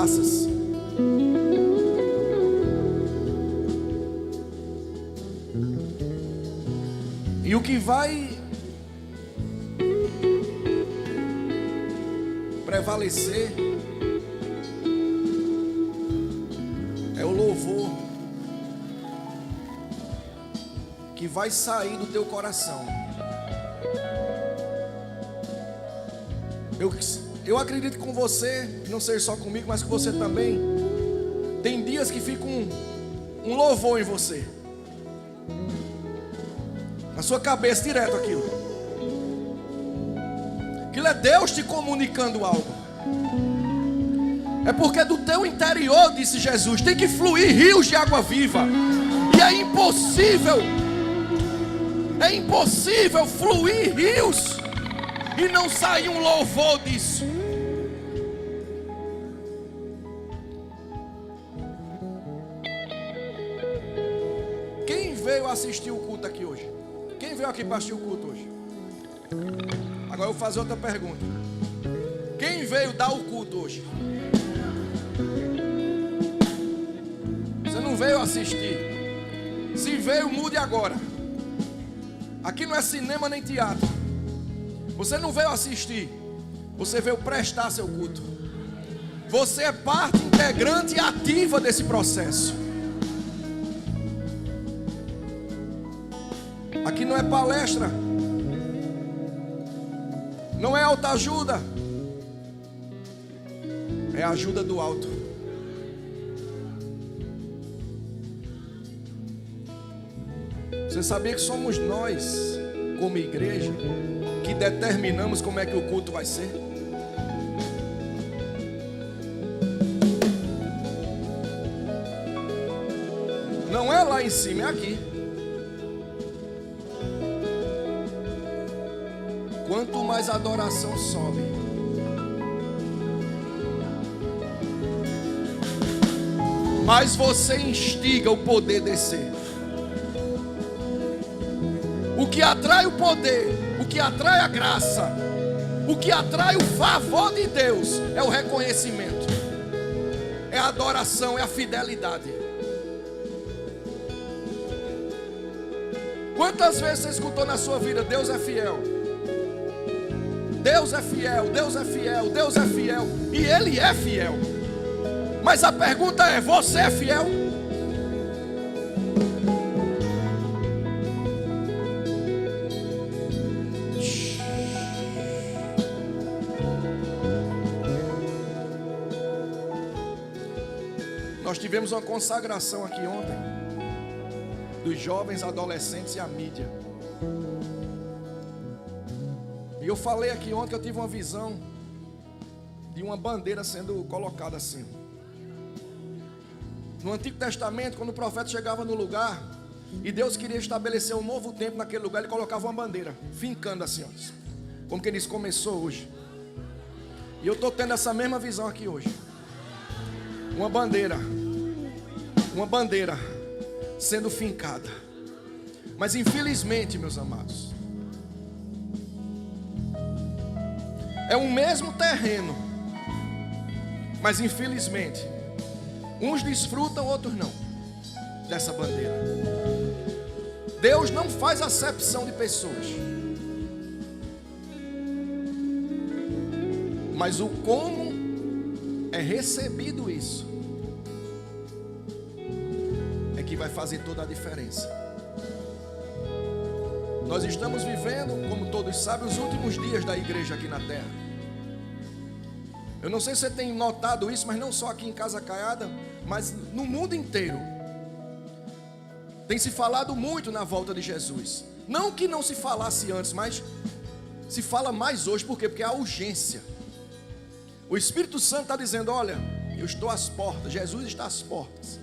graças. E o que vai prevalecer é o louvor que vai sair do teu coração. Eu acredito que com você, não seja só comigo, mas com você também, tem dias que fica um louvor em você, na sua cabeça, direto aquilo é Deus te comunicando algo. É porque do teu interior, disse Jesus, tem que fluir rios de água viva. E é impossível fluir rios e não sair um louvor disso. Quem veio assistir o culto aqui hoje? Quem veio aqui para assistir o culto hoje? Agora eu vou fazer outra pergunta. Quem veio dar o culto hoje? Você não veio assistir. Se veio, mude agora. Aqui não é cinema nem teatro. Você não veio assistir. Você veio prestar seu culto. Você é parte integrante e ativa desse processo. Aqui não é palestra. Não é autoajuda. É a ajuda do alto. Você sabia que somos nós, como igreja, que determinamos como é que o culto vai ser? Não é lá em cima, é aqui. Quanto mais a adoração sobe, mais você instiga o poder descer. O que atrai o poder, o que atrai a graça, o que atrai o favor de Deus é o reconhecimento, é a adoração, é a fidelidade. Quantas vezes você escutou na sua vida: Deus é fiel, Deus é fiel, Deus é fiel, Deus é fiel, e Ele é fiel. Mas a pergunta é: você é fiel? Nós tivemos uma consagração aqui ontem dos jovens, adolescentes e a mídia. E eu falei aqui ontem que eu tive uma visão de uma bandeira sendo colocada assim. No Antigo Testamento, quando o profeta chegava no lugar e Deus queria estabelecer um novo tempo naquele lugar, ele colocava uma bandeira, fincando assim, ó, como que eles começou hoje. E eu estou tendo essa mesma visão aqui hoje. Uma bandeira sendo fincada. Mas infelizmente, meus amados, é o mesmo terreno, mas infelizmente uns desfrutam, outros não, dessa bandeira. Deus não faz acepção de pessoas, mas o como é recebido isso é que vai fazer toda a diferença. Nós estamos vivendo, como todos sabem, os últimos dias da igreja aqui na terra. Eu não sei se você tem notado isso, mas não só aqui em Casa Caiada, mas no mundo inteiro tem se falado muito na volta de Jesus. Não que não se falasse antes, mas se fala mais hoje. Por quê? Porque há urgência. O Espírito Santo está dizendo: olha, eu estou às portas, Jesus está às portas.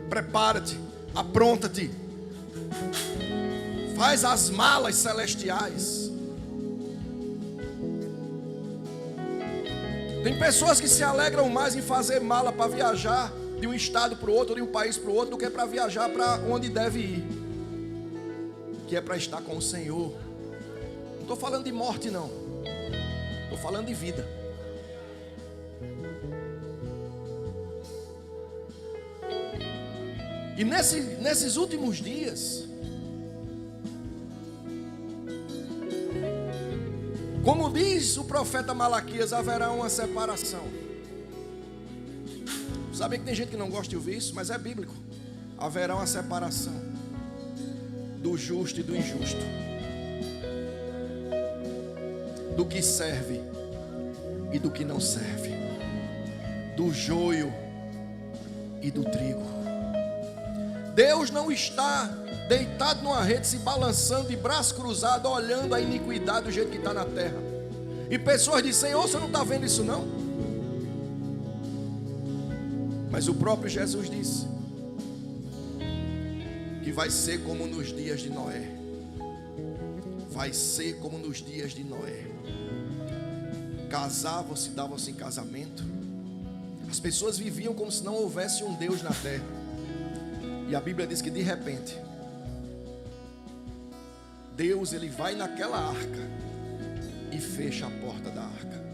Prepara-te, apronta-te, faz as malas celestiais. Tem pessoas que se alegram mais em fazer mala para viajar de um estado para o outro, de um país para o outro, do que para viajar para onde deve ir, que é para estar com o Senhor. Não estou falando de morte, não, estou falando de vida. E nesses últimos dias, como diz o profeta Malaquias, haverá uma separação. Sabem que tem gente que não gosta de ouvir isso, mas é bíblico. Haverá uma separação do justo e do injusto, do que serve e do que não serve, do joio e do trigo. Deus não está deitado numa rede, se balançando de braço cruzado, olhando a iniquidade do jeito que está na terra. E pessoas dizem: Senhor, você não está vendo isso não? Mas o próprio Jesus disse que vai ser como nos dias de Noé. Vai ser como nos dias de Noé. Casavam-se, davam-se em casamento. As pessoas viviam como se não houvesse um Deus na terra. E a Bíblia diz que de repente Deus, ele vai naquela arca e fecha a porta da arca.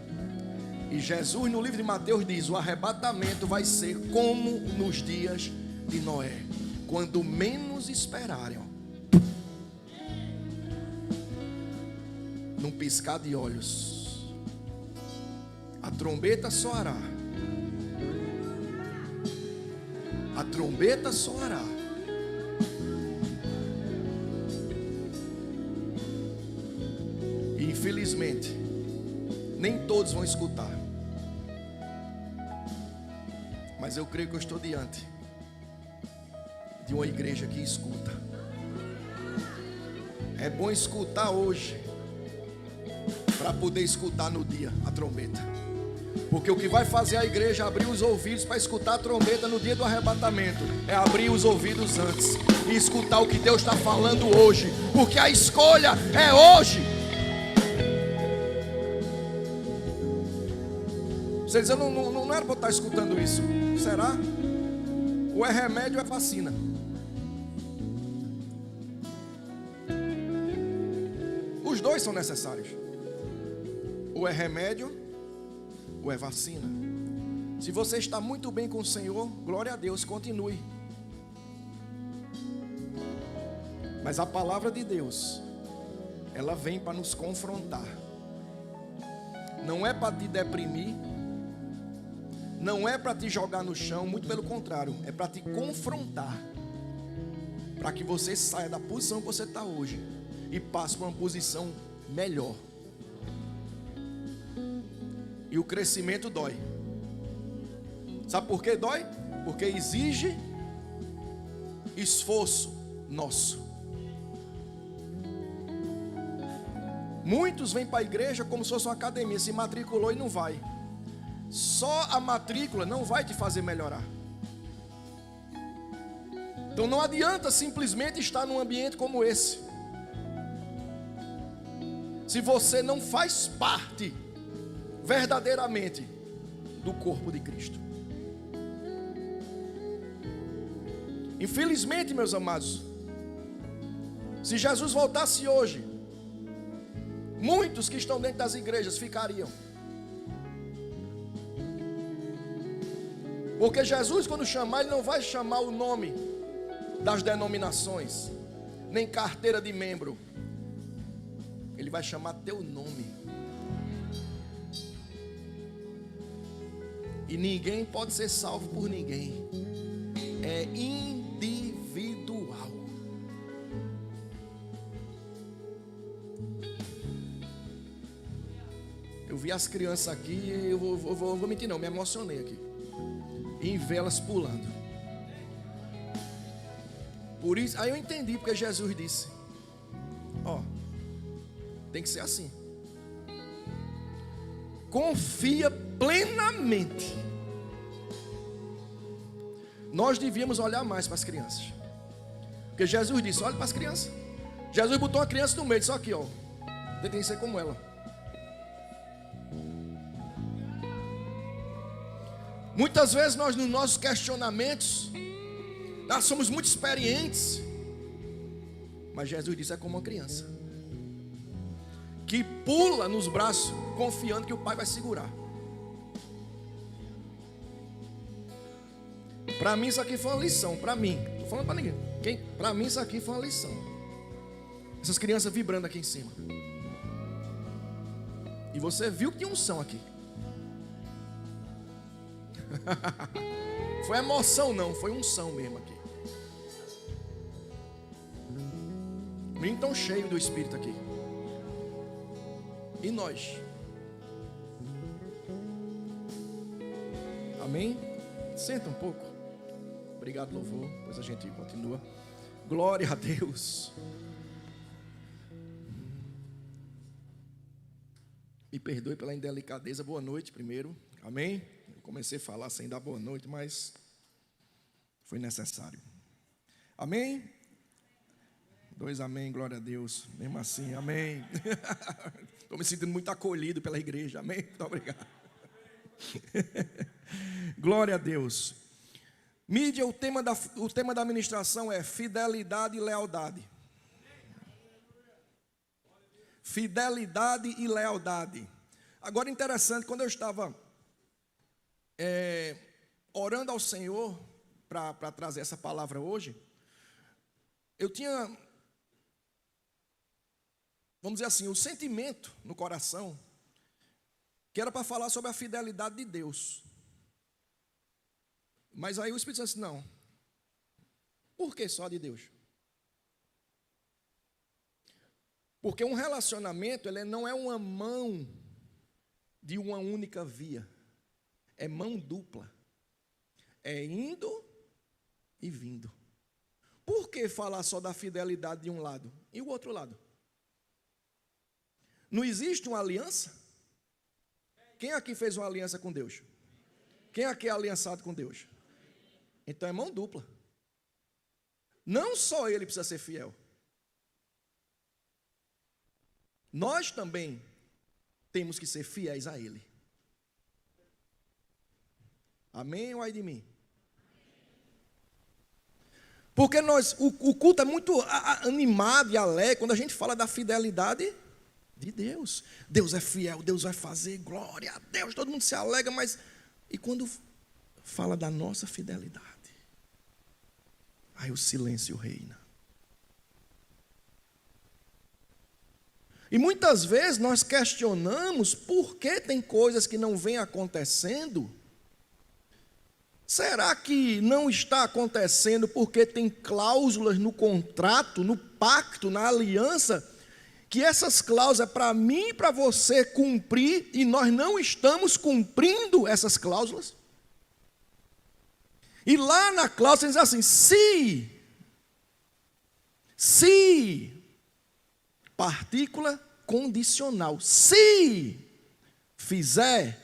E Jesus no livro de Mateus diz: o arrebatamento vai ser como nos dias de Noé, quando menos esperarem, num piscar de olhos, a trombeta soará. A trombeta soará. E infelizmente, nem todos vão escutar. Mas eu creio que eu estou diante de uma igreja que escuta. É bom escutar hoje, para poder escutar no dia a trombeta. Porque o que vai fazer a igreja abrir os ouvidos para escutar a trombeta no dia do arrebatamento é abrir os ouvidos antes e escutar o que Deus está falando hoje, porque a escolha é hoje. Você diz: eu não era para estar escutando isso. Será? Ou é remédio ou é vacina? Os dois são necessários. Ou é remédio ou é vacina. Se você está muito bem com o Senhor, glória a Deus, continue. Mas a palavra de Deus, ela vem para nos confrontar. Não é para te deprimir, não é para te jogar no chão, muito pelo contrário, é para te confrontar, para que você saia da posição que você está hoje e passe para uma posição melhor. E o crescimento dói. Sabe por que dói? Porque exige esforço nosso. Muitos vêm para a igreja como se fosse uma academia, se matriculou e não vai. Só a matrícula não vai te fazer melhorar. Então não adianta simplesmente estar num ambiente como esse, se você não faz parte verdadeiramente do corpo de Cristo. Infelizmente, meus amados, se Jesus voltasse hoje, muitos que estão dentro das igrejas ficariam. Porque Jesus, quando chamar, Ele não vai chamar o nome das denominações, nem carteira de membro. Ele vai chamar teu nome. E ninguém pode ser salvo por ninguém. É individual. Eu vi as crianças aqui, eu vou mentir não, me emocionei aqui. Em velas pulando. Por isso, aí eu entendi porque Jesus disse: ó, tem que ser assim. Confia plenamente. Nós devíamos olhar mais para as crianças, porque Jesus disse: olha para as crianças. Jesus botou uma criança no meio, disse: aqui, ó, tem que ser como ela. Muitas vezes nós, nos nossos questionamentos, nós somos muito experientes, mas Jesus disse: é como uma criança que pula nos braços, confiando que o pai vai segurar. Para mim isso aqui foi uma lição, para mim. Estou falando para ninguém. Para mim isso aqui foi uma lição. Essas crianças vibrando aqui em cima. E você viu que tinha unção aqui. Foi emoção não, foi unção mesmo aqui. O menino tão cheio do Espírito aqui. E nós? Amém? Senta um pouco. Obrigado, louvor. Depois a gente continua. Glória a Deus. Me perdoe pela indelicadeza. Boa noite primeiro. Amém? Eu comecei a falar sem dar boa noite, mas foi necessário. Amém? 2 amém, glória a Deus. Mesmo assim, amém. Estou me sentindo muito acolhido pela igreja. Amém? Muito obrigado. Glória a Deus. Mídia, o tema da ministração é fidelidade e lealdade. Fidelidade e lealdade. Agora interessante, quando eu estava orando ao Senhor para trazer essa palavra hoje, eu tinha, vamos dizer assim, o sentimento no coração que era para falar sobre a fidelidade de Deus. Mas aí o Espírito Santo disse, não. Por que só de Deus? Porque um relacionamento, ele não é uma mão de uma única via. É mão dupla. É indo e vindo. Por que falar só da fidelidade de um lado e o outro lado? Não existe uma aliança? Quem aqui fez uma aliança com Deus? Quem aqui é aliançado com Deus? Então é mão dupla. Não só ele precisa ser fiel. Nós também temos que ser fiéis a ele. Amém ou ai de mim? Porque o culto é muito animado e alegre quando a gente fala da fidelidade de Deus. Deus é fiel, Deus vai fazer, glória a Deus, todo mundo se alegra, mas e quando fala da nossa fidelidade? Aí o silêncio reina. E muitas vezes nós questionamos por que tem coisas que não vêm acontecendo. Será que não está acontecendo porque tem cláusulas no contrato, no pacto, na aliança, que essas cláusulas é para mim e para você cumprir e nós não estamos cumprindo essas cláusulas? E lá na cláusula diz assim, se, partícula condicional, se fizer,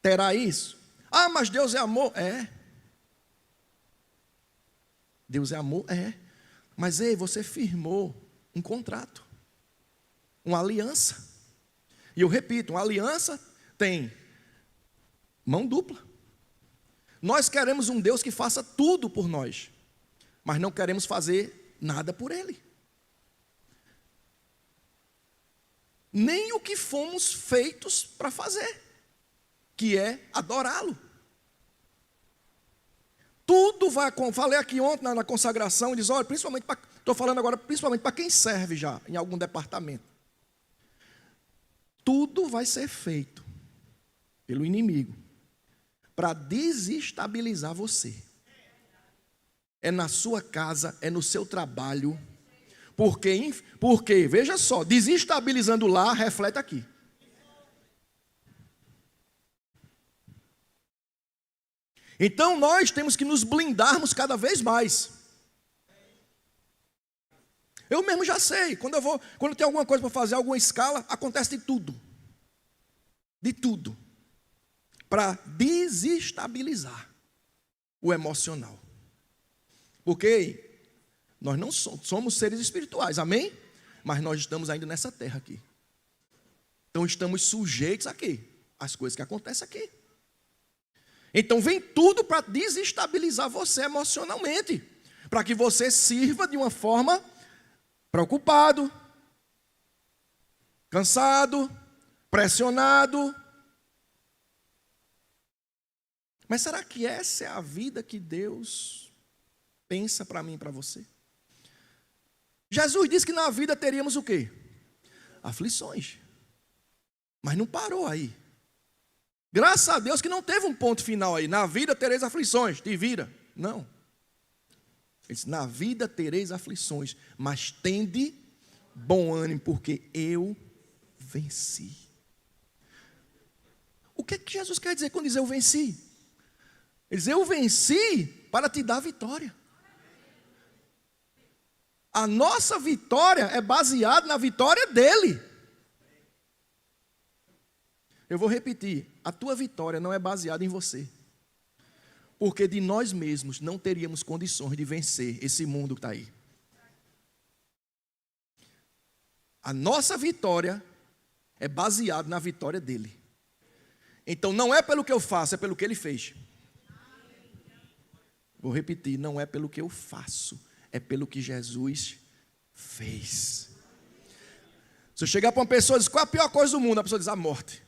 terá isso. Ah, mas Deus é amor? É. Deus é amor? É. Mas ei, você firmou um contrato, uma aliança. E eu repito, uma aliança tem mão dupla. Nós queremos um Deus que faça tudo por nós, mas não queremos fazer nada por Ele. Nem o que fomos feitos para fazer, que é adorá-lo. Tudo vai, falei aqui ontem na consagração, diz, olha, estou falando agora principalmente para quem serve já em algum departamento. Tudo vai ser feito pelo inimigo para desestabilizar você. É na sua casa, é no seu trabalho. Porque, veja só, desestabilizando lá, reflete aqui. Então nós temos que nos blindarmos cada vez mais. Eu mesmo já sei, quando eu tenho alguma coisa para fazer, alguma escala, acontece de tudo. De tudo. Para desestabilizar o emocional. Porque nós não somos seres espirituais, amém? Mas nós estamos ainda nessa terra aqui. Então estamos sujeitos aqui, às coisas que acontecem aqui. Então vem tudo para desestabilizar você emocionalmente. Para que você sirva de uma forma preocupado, cansado, pressionado. Mas será que essa é a vida que Deus pensa para mim e para você? Jesus disse que na vida teríamos o quê? Aflições. Mas não parou aí. Graças a Deus que não teve um ponto final aí. Na vida tereis aflições, te vira. Não. Ele disse, na vida tereis aflições, mas tende bom ânimo, porque eu venci. O que é que Jesus quer dizer quando diz eu venci? Ele diz, eu venci para te dar vitória. A nossa vitória é baseada na vitória dele. Eu vou repetir, a tua vitória não é baseada em você. Porque de nós mesmos não teríamos condições de vencer esse mundo que está aí. A nossa vitória é baseada na vitória dele. Então não é pelo que eu faço, é pelo que ele fez. Vou repetir, não é pelo que eu faço, é pelo que Jesus fez. Se eu chegar para uma pessoa e dizer, qual é a pior coisa do mundo? A pessoa diz, a morte.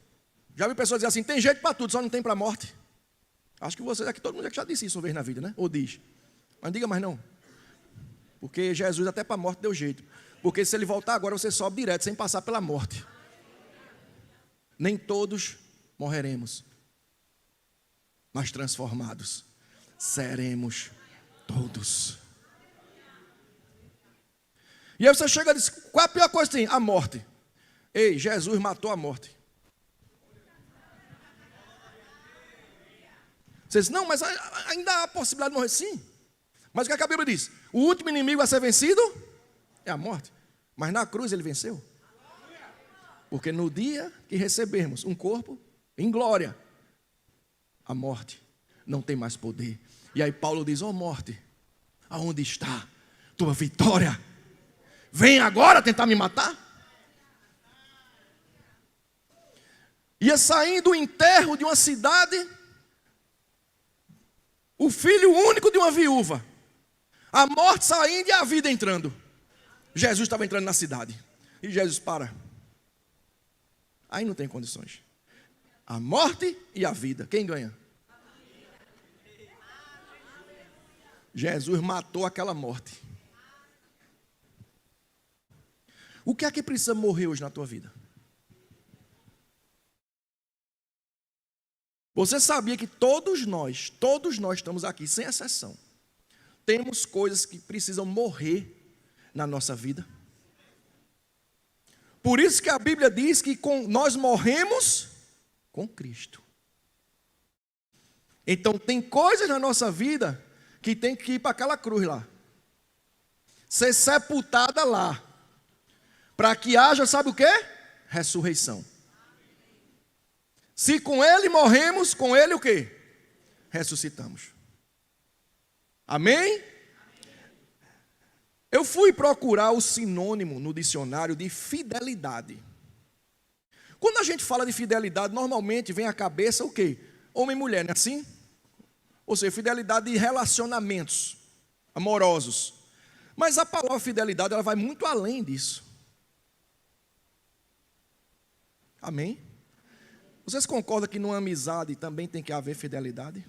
Já vi pessoas dizer assim, tem jeito para tudo, só não tem para a morte. Acho que vocês aqui, todo mundo já disse isso uma vez na vida, né? Ou diz. Mas não diga mais não. Porque Jesus até para a morte deu jeito. Porque se ele voltar agora, você sobe direto, sem passar pela morte. Nem todos morreremos, mas transformados seremos todos. E aí você chega e diz, qual é a pior coisa que tem? A morte. Ei, Jesus matou a morte. Você diz, não, mas ainda há a possibilidade de morrer, sim. Mas o que a Bíblia diz? O último inimigo a ser vencido é a morte. Mas na cruz ele venceu. Porque no dia que recebermos um corpo em glória, a morte não tem mais poder. E aí Paulo diz, ó morte, aonde está tua vitória? Vem agora tentar me matar? Ia saindo do enterro de uma cidade, o filho único de uma viúva, a morte saindo e a vida entrando. Jesus estava entrando na cidade. E Jesus para. Aí não tem condições. A morte e a vida. Quem ganha? Jesus matou aquela morte. O que é que precisa morrer hoje na tua vida? Você sabia que todos nós estamos aqui, sem exceção, temos coisas que precisam morrer na nossa vida? Por isso que a Bíblia diz que nós morremos com Cristo. Então tem coisas na nossa vida que tem que ir para aquela cruz lá. Ser sepultada lá. Para que haja, sabe o quê? Ressurreição. Se com ele morremos, com ele o quê? Ressuscitamos. Amém? Eu fui procurar o sinônimo no dicionário de fidelidade. Quando a gente fala de fidelidade, normalmente vem à cabeça o quê? Homem e mulher, não é assim? Ou seja, fidelidade de relacionamentos amorosos. Mas a palavra fidelidade, ela vai muito além disso. Amém? Vocês concordam que numa amizade também tem que haver fidelidade?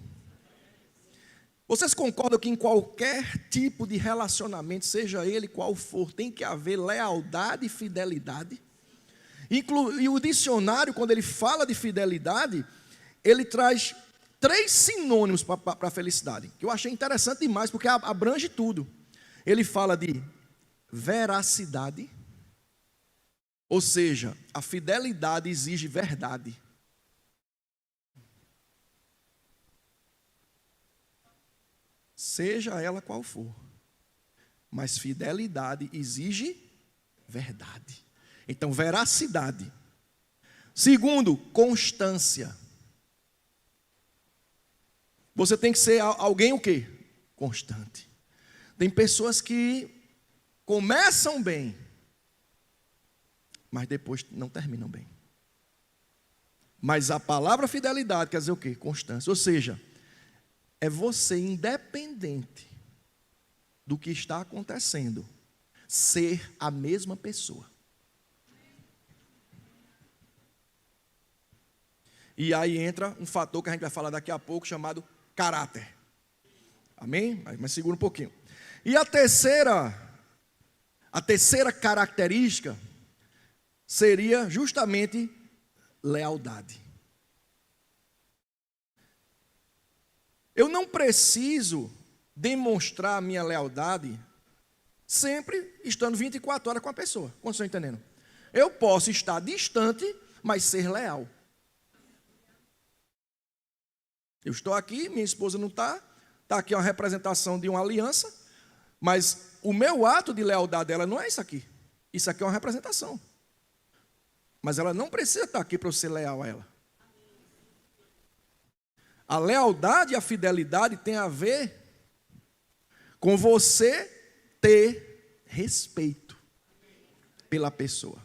Vocês concordam que em qualquer tipo de relacionamento, seja ele qual for, tem que haver lealdade e fidelidade? E o dicionário, quando ele fala de fidelidade, ele traz 3 sinônimos para a felicidade, que eu achei interessante demais, porque abrange tudo. Ele fala de veracidade, ou seja, a fidelidade exige verdade. Seja ela qual for, mas fidelidade exige verdade. Então, veracidade. Segundo, constância. Você tem que ser alguém o quê? Constante. Tem pessoas que começam bem, mas depois não terminam bem. Mas a palavra fidelidade quer dizer o quê? Constância. Ou seja, é você, independente do que está acontecendo, ser a mesma pessoa. E aí entra um fator que a gente vai falar daqui a pouco, chamado caráter. Amém? Mas segura um pouquinho. E a terceira característica seria justamente lealdade. Eu não preciso demonstrar minha lealdade sempre estando 24 horas com a pessoa. Como vocês estão entendendo? Eu posso estar distante, mas ser leal. Eu estou aqui, minha esposa não está. Está aqui uma representação de uma aliança. Mas o meu ato de lealdade dela não é isso aqui. Isso aqui é uma representação. Mas ela não precisa estar aqui para eu ser leal a ela. A lealdade e a fidelidade tem a ver com você ter respeito pela pessoa.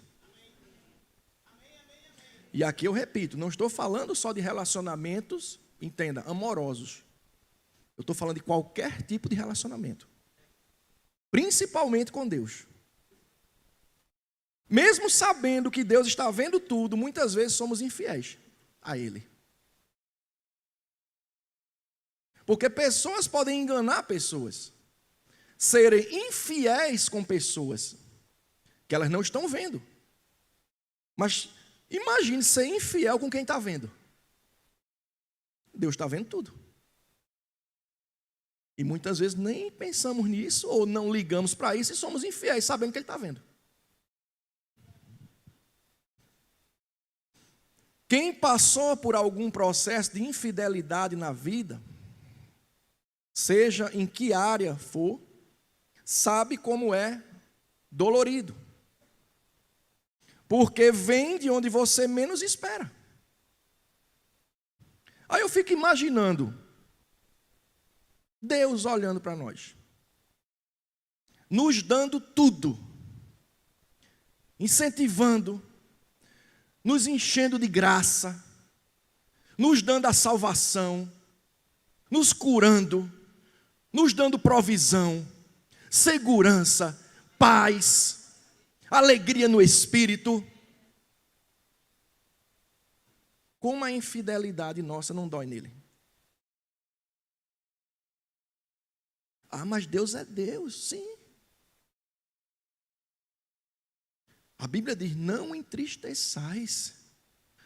E aqui eu repito, não estou falando só de relacionamentos, entenda, amorosos. Eu estou falando de qualquer tipo de relacionamento. Principalmente com Deus. Mesmo sabendo que Deus está vendo tudo, muitas vezes somos infiéis a Ele. Porque pessoas podem enganar pessoas, serem infiéis com pessoas que elas não estão vendo. Mas imagine ser infiel com quem está vendo. Deus está vendo tudo. E muitas vezes nem pensamos nisso ou não ligamos para isso e somos infiéis, sabendo que Ele está vendo. Quem passou por algum processo de infidelidade na vida, seja em que área for, sabe como é dolorido. Porque vem de onde você menos espera. Aí eu fico imaginando Deus olhando para nós, nos dando tudo, incentivando, nos enchendo de graça, nos dando a salvação, nos curando, nos dando provisão, segurança, paz, alegria no espírito. Como a infidelidade nossa não dói nele? Ah, mas Deus é Deus, sim. A Bíblia diz, não entristeçais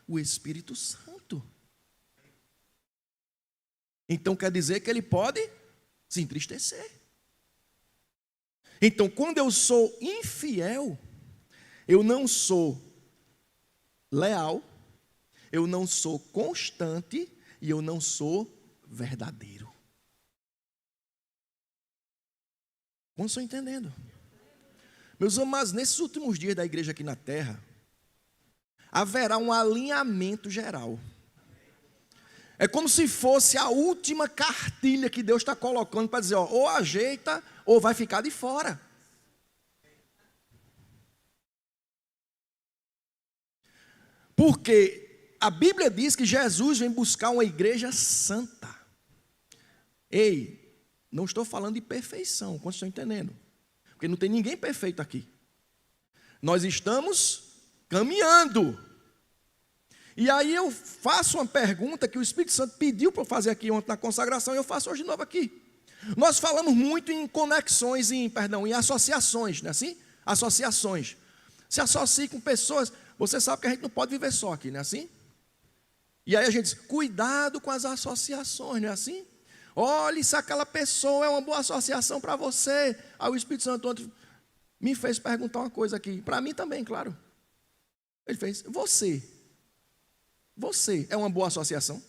o Espírito Santo. Então quer dizer que ele pode se entristecer. Então quando eu sou infiel, eu não sou leal, eu não sou constante e eu não sou verdadeiro. Como estão entendendo? Meus amados, nesses últimos dias da igreja aqui na terra, haverá um alinhamento geral. É como se fosse a última cartilha que Deus está colocando para dizer, ó, ou ajeita ou vai ficar de fora. Porque a Bíblia diz que Jesus vem buscar uma igreja santa. Ei, não estou falando de perfeição, como vocês estão entendendo? Porque não tem ninguém perfeito aqui. Nós estamos caminhando. E aí eu faço uma pergunta que o Espírito Santo pediu para eu fazer aqui ontem na consagração, e eu faço hoje de novo aqui. Nós falamos muito em conexões, em associações, não é assim? Associações. Se associe com pessoas, você sabe que a gente não pode viver só aqui, não é assim? E aí a gente diz, cuidado com as associações, não é assim? Olhe se aquela pessoa é uma boa associação para você. Aí o Espírito Santo ontem me fez perguntar uma coisa aqui. Para mim também, claro. Ele fez, você é uma boa associação?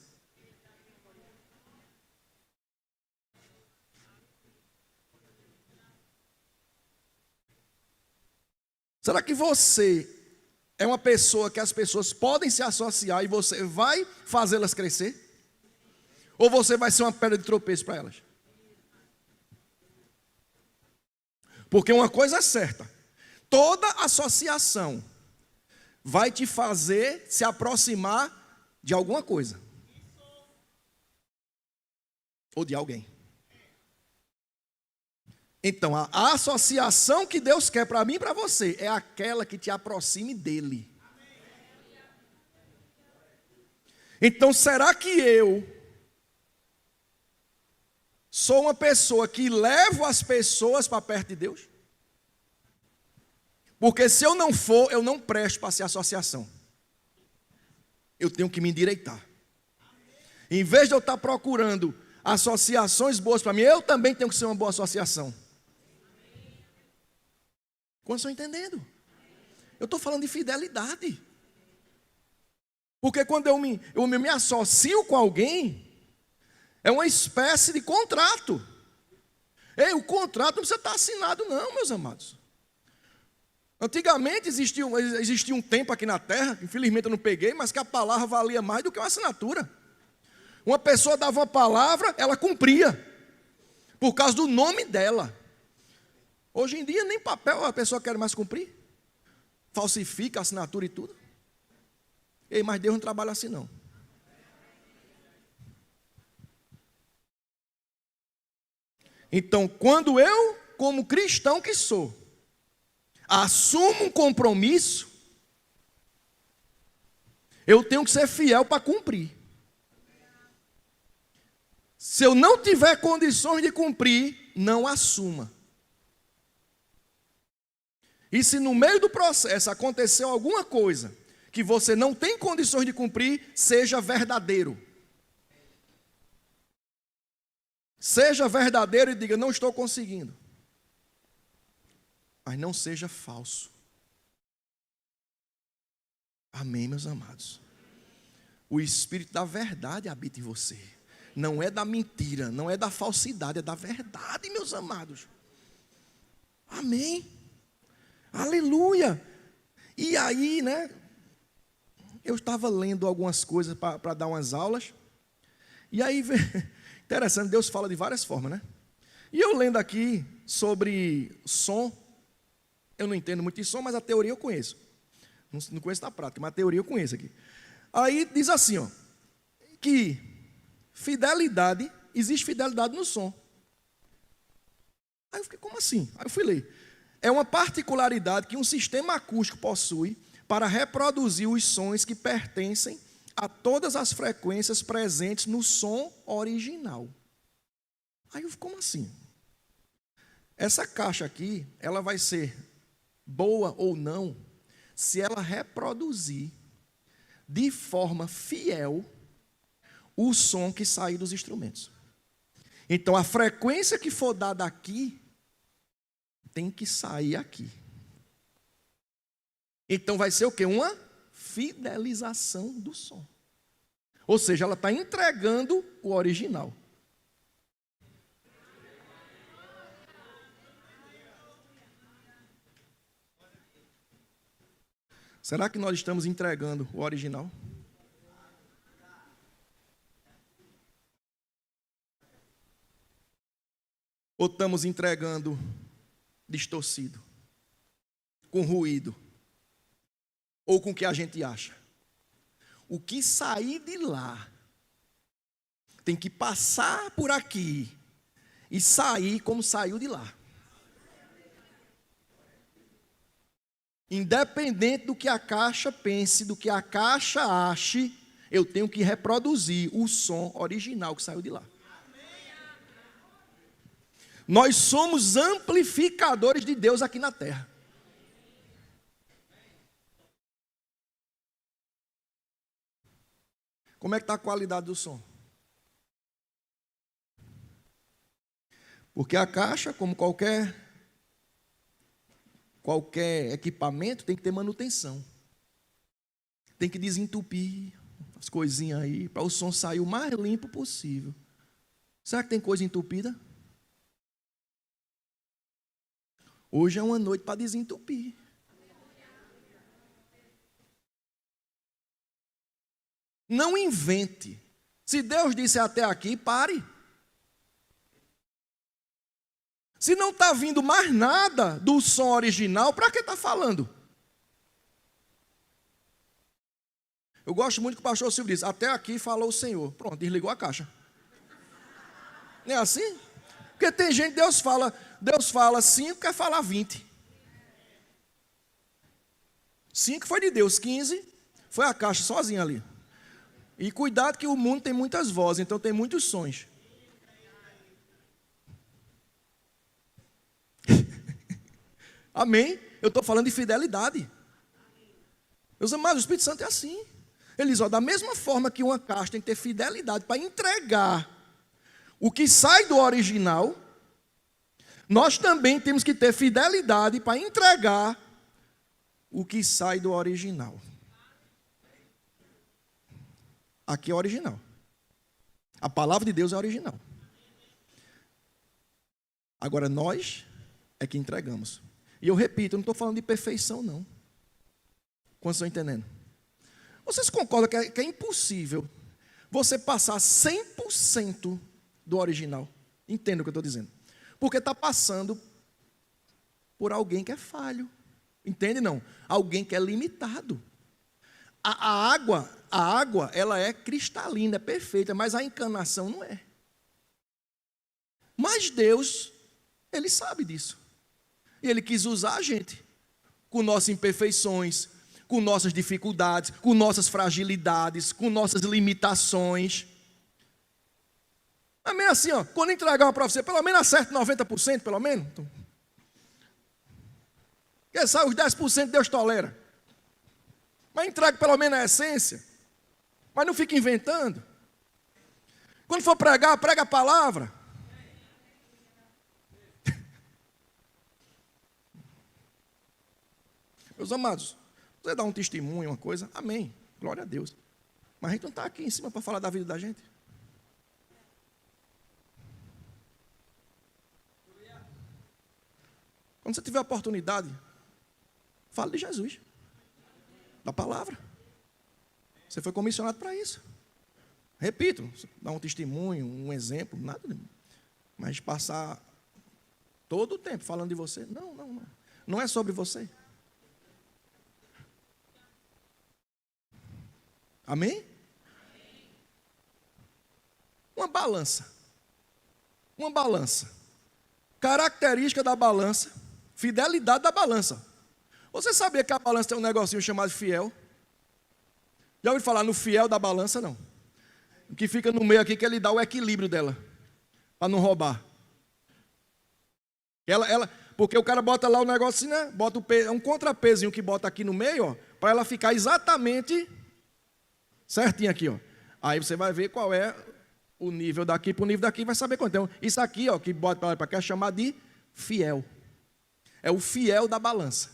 Será que você é uma pessoa que as pessoas podem se associar e você vai fazê-las crescer? Ou você vai ser uma pedra de tropeço para elas? Porque uma coisa é certa, toda associação vai te fazer se aproximar de alguma coisa. Ou de alguém. Então, a associação que Deus quer para mim e para você é aquela que te aproxime dele. Então, será que eu sou uma pessoa que levo as pessoas para perto de Deus? Porque se eu não for, eu não presto para ser associação. Eu tenho que me endireitar. Em vez de eu estar procurando associações boas para mim, eu também tenho que ser uma boa associação. Quantos estão entendendo? Eu estou falando de fidelidade. Porque quando eu me associo com alguém, é uma espécie de contrato. Ei, o contrato não precisa estar assinado não, meus amados. Antigamente existia um tempo aqui na terra, que infelizmente eu não peguei, mas que a palavra valia mais do que uma assinatura. Uma pessoa dava uma palavra, ela cumpria, por causa do nome dela. Hoje em dia nem papel a pessoa quer mais cumprir. Falsifica a assinatura e tudo. Ei, mas Deus não trabalha assim não. Então, quando eu, como cristão que sou, assumo um compromisso, eu tenho que ser fiel para cumprir. Se eu não tiver condições de cumprir, não assuma. E se no meio do processo aconteceu alguma coisa que você não tem condições de cumprir, seja verdadeiro. Seja verdadeiro e diga, não estou conseguindo. Mas não seja falso. Amém, meus amados. O Espírito da verdade habita em você. Não é da mentira, não é da falsidade, é da verdade, meus amados. Amém. Aleluia. E aí, né? Eu estava lendo algumas coisas para dar umas aulas. E aí, interessante, Deus fala de várias formas, né? E eu lendo aqui sobre som. Eu não entendo muito de som, mas a teoria eu conheço. Não conheço na prática, mas a teoria eu conheço aqui. Aí diz assim, ó, que fidelidade, existe fidelidade no som. Aí eu fiquei, como assim? Aí eu fui ler. É uma particularidade que um sistema acústico possui para reproduzir os sons que pertencem a todas as frequências presentes no som original. Aí eu fiquei, como assim? Essa caixa aqui, ela vai ser boa ou não, se ela reproduzir de forma fiel o som que sair dos instrumentos. Então, a frequência que for dada aqui, tem que sair aqui. Então, vai ser o quê? Uma fidelização do som. Ou seja, ela está entregando o original. Será que nós estamos entregando o original? Ou estamos entregando distorcido, com ruído, ou com o que a gente acha? O que sair de lá tem que passar por aqui e sair como saiu de lá. Independente do que a caixa pense, do que a caixa ache, eu tenho que reproduzir o som original que saiu de lá. Nós somos amplificadores de Deus aqui na terra. Como é que está a qualidade do som? Porque a caixa, como qualquer equipamento, tem que ter manutenção. Tem que desentupir as coisinhas aí, para o som sair o mais limpo possível. Será que tem coisa entupida? Hoje é uma noite para desentupir. Não invente. Se Deus disse até aqui, pare. Se não está vindo mais nada do som original, para que está falando? Eu gosto muito que o pastor Silvio diz, até aqui falou o Senhor. Pronto, desligou a caixa. Não é assim? Porque tem gente, Deus fala 5, quer falar 20. 5 foi de Deus, 15 foi a caixa sozinha ali. E cuidado que o mundo tem muitas vozes, então tem muitos sons. Amém? Eu estou falando de fidelidade. Meus amados, o Espírito Santo é assim. Ele diz, ó, da mesma forma que uma caixa tem que ter fidelidade para entregar o que sai do original, nós também temos que ter fidelidade para entregar o que sai do original. Aqui é original. A palavra de Deus é original. Agora nós é que entregamos. E eu repito, eu não estou falando de perfeição, não. Quantos estão entendendo? Vocês concordam que é impossível você passar 100% do original? Entenda o que eu estou dizendo. Porque está passando por alguém que é falho. Entende, não? Alguém que é limitado. A água, ela é cristalina, é perfeita, mas a encanação não é. Mas Deus, Ele sabe disso. E Ele quis usar a gente, com nossas imperfeições, com nossas dificuldades, com nossas fragilidades, com nossas limitações. Amém, assim, ó, quando entregar uma para você, pelo menos acerte 90%, pelo menos. Quem sabe os 10% Deus tolera. Mas entregue pelo menos a essência. Mas não fique inventando. Quando for pregar, prega a palavra. Meus amados, você dá um testemunho, uma coisa, amém, glória a Deus. Mas a gente não está aqui em cima para falar da vida da gente. Quando você tiver a oportunidade, fale de Jesus, da palavra. Você foi comissionado para isso. Repito, dá um testemunho, um exemplo, nada. Mas passar todo o tempo falando de você, não. Não é sobre você. Amém? Uma balança. Característica da balança, fidelidade da balança. Você sabia que a balança tem um negocinho chamado fiel? Já ouviu falar no fiel da balança? Não. O que fica no meio aqui, que ele dá o equilíbrio dela, para não roubar. Porque o cara bota lá o negócio, né? Bota um contrapezinho que bota aqui no meio, para ela ficar exatamente certinho aqui, ó. Aí você vai ver qual é o nível daqui para o nível daqui, vai saber quanto. Então, isso aqui, ó, que bota para lá para cá, é chamado de fiel. É o fiel da balança.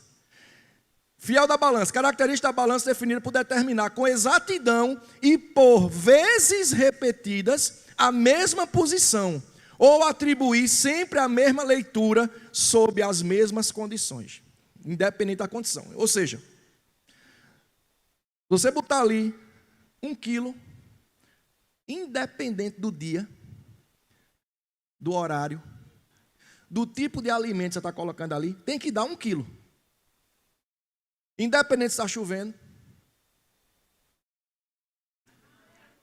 Fiel da balança, característica da balança definida por determinar com exatidão e por vezes repetidas a mesma posição, ou atribuir sempre a mesma leitura sob as mesmas condições, independente da condição. Ou seja, você botar ali 1 quilo, independente do dia, do horário, do tipo de alimento que você está colocando ali, tem que dar 1 quilo. Independente se está chovendo,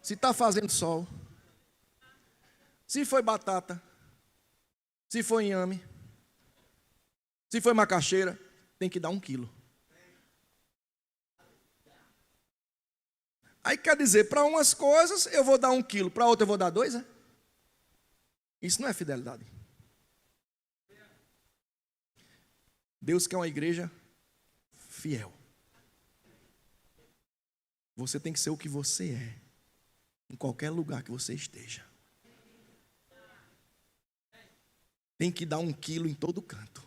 se está fazendo sol, se foi batata, se foi inhame, se foi macaxeira, tem que dar 1 quilo. Aí quer dizer, para umas coisas eu vou dar 1 quilo, para outra eu vou dar 2, é? Isso não é fidelidade. Deus quer uma igreja fiel. Você tem que ser o que você é, em qualquer lugar que você esteja. Tem que dar 1 quilo em todo canto.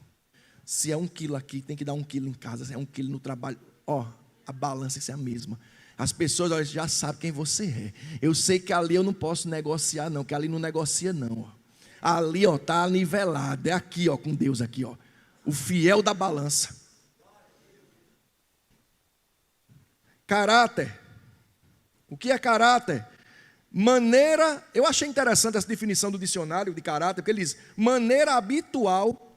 Se é 1 quilo aqui, tem que dar 1 quilo em casa. Se é 1 quilo no trabalho, ó, a balança tem que ser a mesma. As pessoas já sabem quem você é. Eu sei que ali eu não posso negociar, não, que ali não negocia, não. Ó. Ali, ó, tá nivelado. É aqui, ó, com Deus aqui, ó. O fiel da balança. Caráter. O que é caráter? Maneira, eu achei interessante essa definição do dicionário de caráter, porque ele diz, maneira habitual,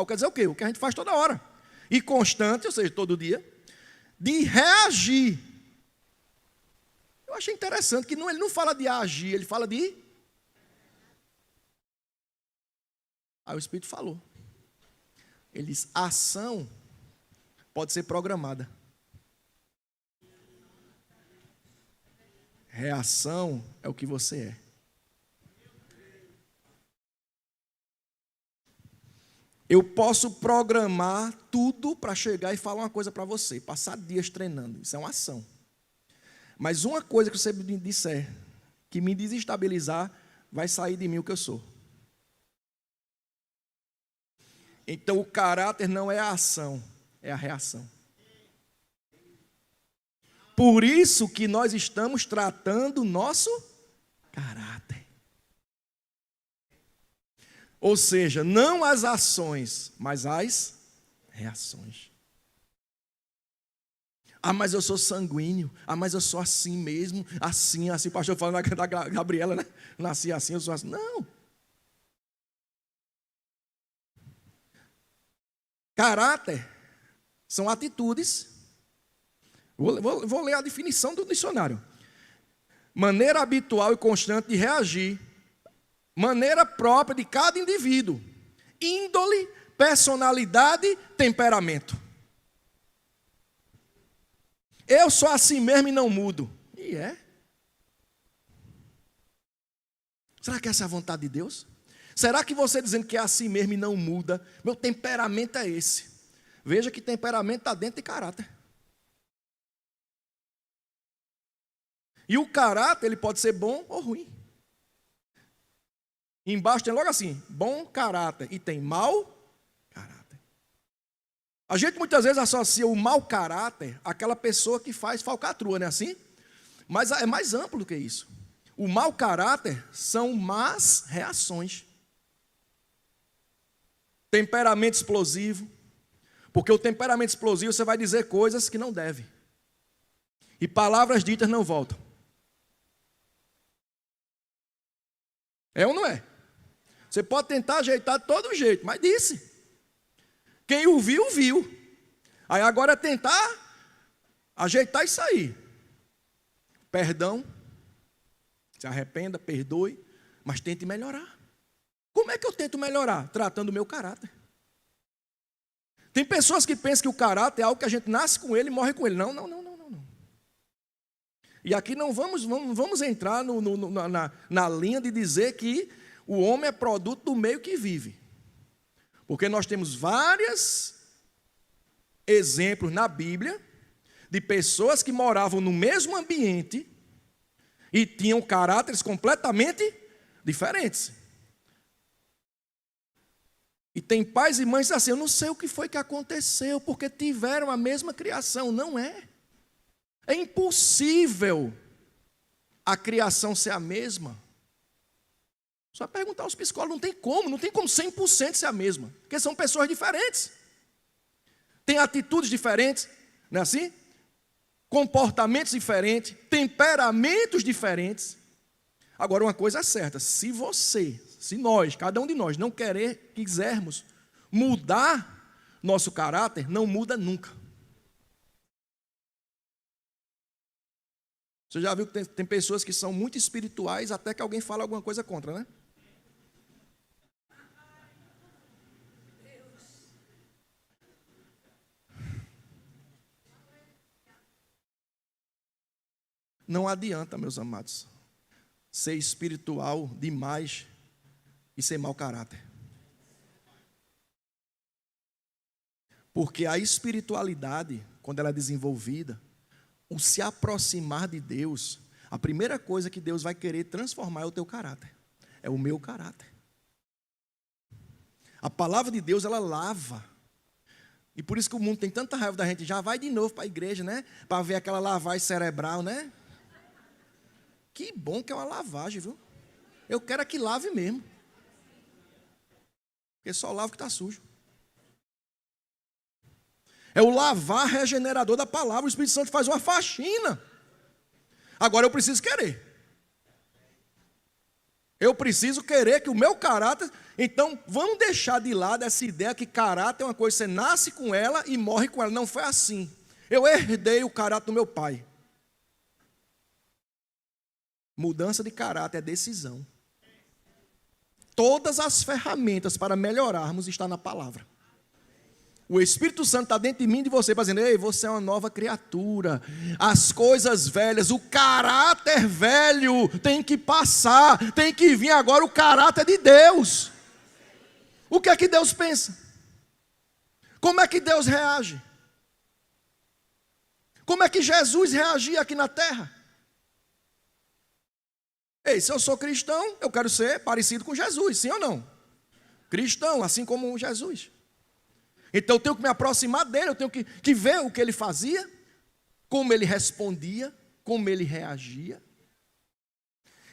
quer dizer o quê? O que a gente faz toda hora. E constante, ou seja, todo dia, de reagir. Eu achei interessante que ele não fala de agir, ele fala de... Aí o Espírito falou. Ele diz, ação pode ser programada. Reação é o que você é. Eu posso programar tudo para chegar e falar uma coisa para você, passar dias treinando, isso é uma ação. Mas uma coisa que você me disser, que me desestabilizar, vai sair de mim o que eu sou. Então o caráter não é a ação, é a reação. Por isso que nós estamos tratando o nosso caráter. Ou seja, não as ações, mas as reações. Ah, mas eu sou sanguíneo. Ah, mas eu sou assim mesmo. Assim. O pastor falando da Gabriela, né? Nasci assim, eu sou assim. Não. Caráter são atitudes. Vou ler a definição do dicionário. Maneira habitual e constante de reagir. Maneira própria de cada indivíduo. Índole, personalidade, temperamento. Eu sou assim mesmo e não mudo. E é? Será que essa é a vontade de Deus? Será que você dizendo que é assim mesmo e não muda, meu temperamento é esse? Veja que temperamento está dentro de caráter. E o caráter, ele pode ser bom ou ruim. Embaixo tem logo assim, bom caráter, e tem mau caráter. A gente muitas vezes associa o mau caráter àquela pessoa que faz falcatrua, não é assim? Mas é mais amplo do que isso. O mau caráter são más reações. Temperamento explosivo. Porque o temperamento explosivo você vai dizer coisas que não deve. E palavras ditas não voltam. É ou não é? Você pode tentar ajeitar de todo jeito, mas disse. Quem o viu, viu. Aí agora é tentar ajeitar isso aí. Perdão. Se arrependa, perdoe, mas tente melhorar. Como é que eu tento melhorar? Tratando o meu caráter. Tem pessoas que pensam que o caráter é algo que a gente nasce com ele e morre com ele. Não. E aqui não vamos entrar na linha de dizer que o homem é produto do meio que vive. Porque nós temos vários exemplos na Bíblia de pessoas que moravam no mesmo ambiente e tinham caráteres completamente diferentes. E tem pais e mães assim, eu não sei o que foi que aconteceu, porque tiveram a mesma criação. Não é. É impossível a criação ser a mesma. Só perguntar aos psicólogos, não tem como 100% ser a mesma. Porque são pessoas diferentes. Tem atitudes diferentes, não é assim? Comportamentos diferentes, temperamentos diferentes. Agora, uma coisa é certa, se nós, cada um de nós, não quisermos mudar nosso caráter, não muda nunca. Você já viu que tem pessoas que são muito espirituais até que alguém fala alguma coisa contra, né? Não adianta, meus amados, ser espiritual demais e ser mau caráter. Porque a espiritualidade, quando ela é desenvolvida, o se aproximar de Deus, a primeira coisa que Deus vai querer transformar é o teu caráter. É o meu caráter. A palavra de Deus, ela lava. E por isso que o mundo tem tanta raiva da gente. Já vai de novo para a igreja, né? Para ver aquela lavagem cerebral, né? Que bom que é uma lavagem, viu? Eu quero é que lave mesmo. Porque só lava o que está sujo. É o lavar regenerador da palavra. O Espírito Santo faz uma faxina. Agora eu preciso querer. Eu preciso querer que o meu caráter... Então, vamos deixar de lado essa ideia que caráter é uma coisa que você nasce com ela e morre com ela. Não foi assim. Eu herdei o caráter do meu pai. Mudança de caráter é decisão. Todas as ferramentas para melhorarmos estão na palavra. O Espírito Santo está dentro de mim e de você, para dizer, ei, você é uma nova criatura. As coisas velhas, o caráter velho tem que passar, tem que vir agora o caráter de Deus. O que é que Deus pensa? Como é que Deus reage? Como é que Jesus reagia aqui na terra? Ei, se eu sou cristão, eu quero ser parecido com Jesus, sim ou não? Cristão, assim como Jesus. Então eu tenho que me aproximar dele, eu tenho que ver o que ele fazia, como ele respondia, como ele reagia.